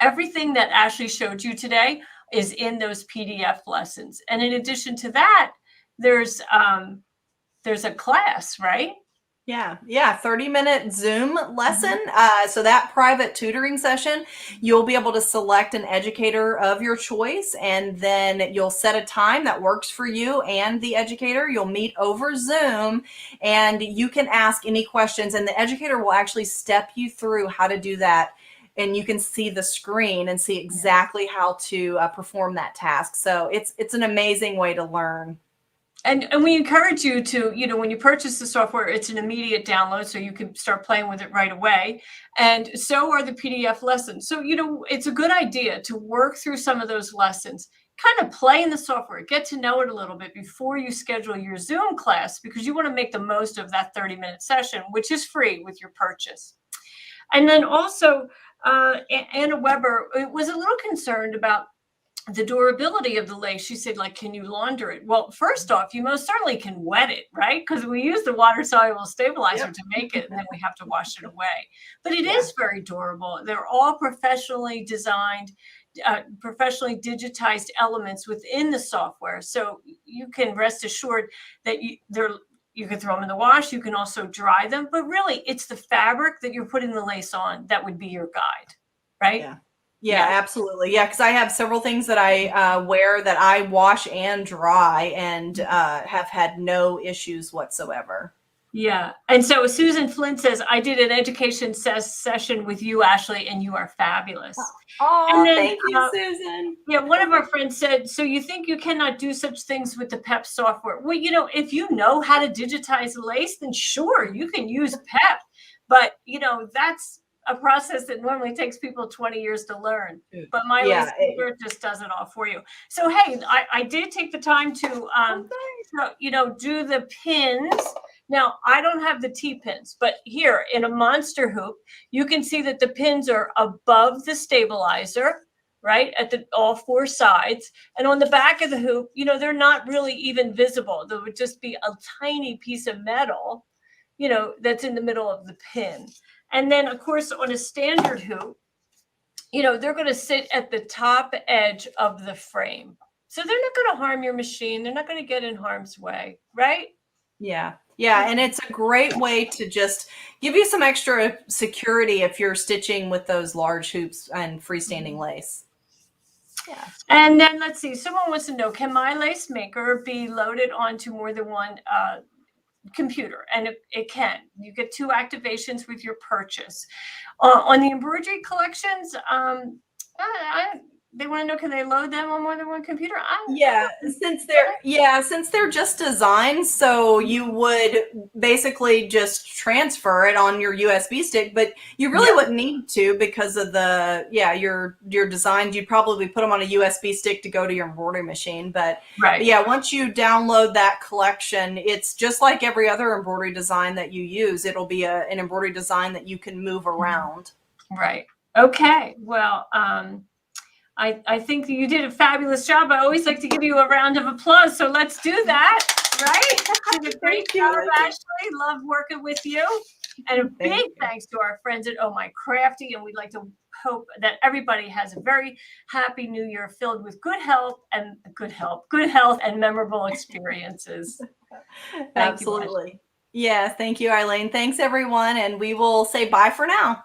Speaker 1: Everything that Ashley showed you today is in those PDF lessons. And in addition to that, there's a class, right?
Speaker 2: Yeah, 30-minute Zoom lesson. So that private tutoring session, you'll be able to select an educator of your choice, and then you'll set a time that works for you and the educator. You'll meet over Zoom, and you can ask any questions, and the educator will actually step you through how to do that. And you can see the screen and see exactly how to perform that task. So it's an amazing way to learn.
Speaker 1: And we encourage you to, you know, when you purchase the software, it's an immediate download, so you can start playing with it right away. And so are the PDF lessons. So, you know, it's a good idea to work through some of those lessons, kind of play in the software, get to know it a little bit before you schedule your Zoom class, because you want to make the most of that 30-minute session, which is free with your purchase. And then also, Anna Weber was a little concerned about the durability of the lace. She said, like, can you launder it? Well, first off, you most certainly can wet it, right? Because we use the water soluble stabilizer to make it, and then we have to wash it away. But it is very durable. They're all professionally designed, professionally digitized elements within the software. So you can rest assured that you can throw them in the wash. You can also dry them. But really, it's the fabric that you're putting the lace on that would be your guide, right?
Speaker 2: Yeah, absolutely. Yeah, because I have several things that I wear that I wash and dry and have had no issues whatsoever.
Speaker 1: Yeah. And so Susan Flynn says, I did an education session with you, Ashley, and you are fabulous.
Speaker 2: Oh, thank you, Susan.
Speaker 1: Yeah, one of our friends said, so you think you cannot do such things with the PEP software? Well, you know, if you know how to digitize lace, then sure, you can use PEP. But, you know, that's a process that normally takes people 20 years to learn. But My Lace Maker just does it all for you. So, hey, I did take the time to, you know, do the pins. Now, I don't have the T-pins, but here in a monster hoop, you can see that the pins are above the stabilizer, right, at all four sides. And on the back of the hoop, you know, they're not really even visible. There would just be a tiny piece of metal, you know, that's in the middle of the pin. And then, of course, on a standard hoop, you know, they're going to sit at the top edge of the frame. So they're not going to harm your machine. They're not going to get in harm's way, right?
Speaker 2: Yeah. And it's a great way to just give you some extra security if you're stitching with those large hoops and freestanding lace. Yeah.
Speaker 1: And then let's see, someone wants to know, can My Lace Maker be loaded onto more than one computer? And it can. You get 2 activations with your purchase. On the embroidery collections, they want to know, can they load them on more than one computer?
Speaker 2: Yeah, since they're just designs, so you would basically just transfer it on your USB stick, but you really wouldn't need to because of your designs. You'd probably put them on a USB stick to go to your embroidery machine. But yeah, once you download that collection, it's just like every other embroidery design that you use. It'll be an embroidery design that you can move around.
Speaker 1: Right. Okay. Well, I think you did a fabulous job. I always like to give you a round of applause. So let's do that, right? You did a great job, Ashley. Love working with you. And a big thanks to our friends at Oh My Crafty. And we'd like to hope that everybody has a very happy new year filled with good health and memorable experiences.
Speaker 2: Absolutely. Yeah. Thank you, Eileen. Thanks, everyone. And we will say bye for now.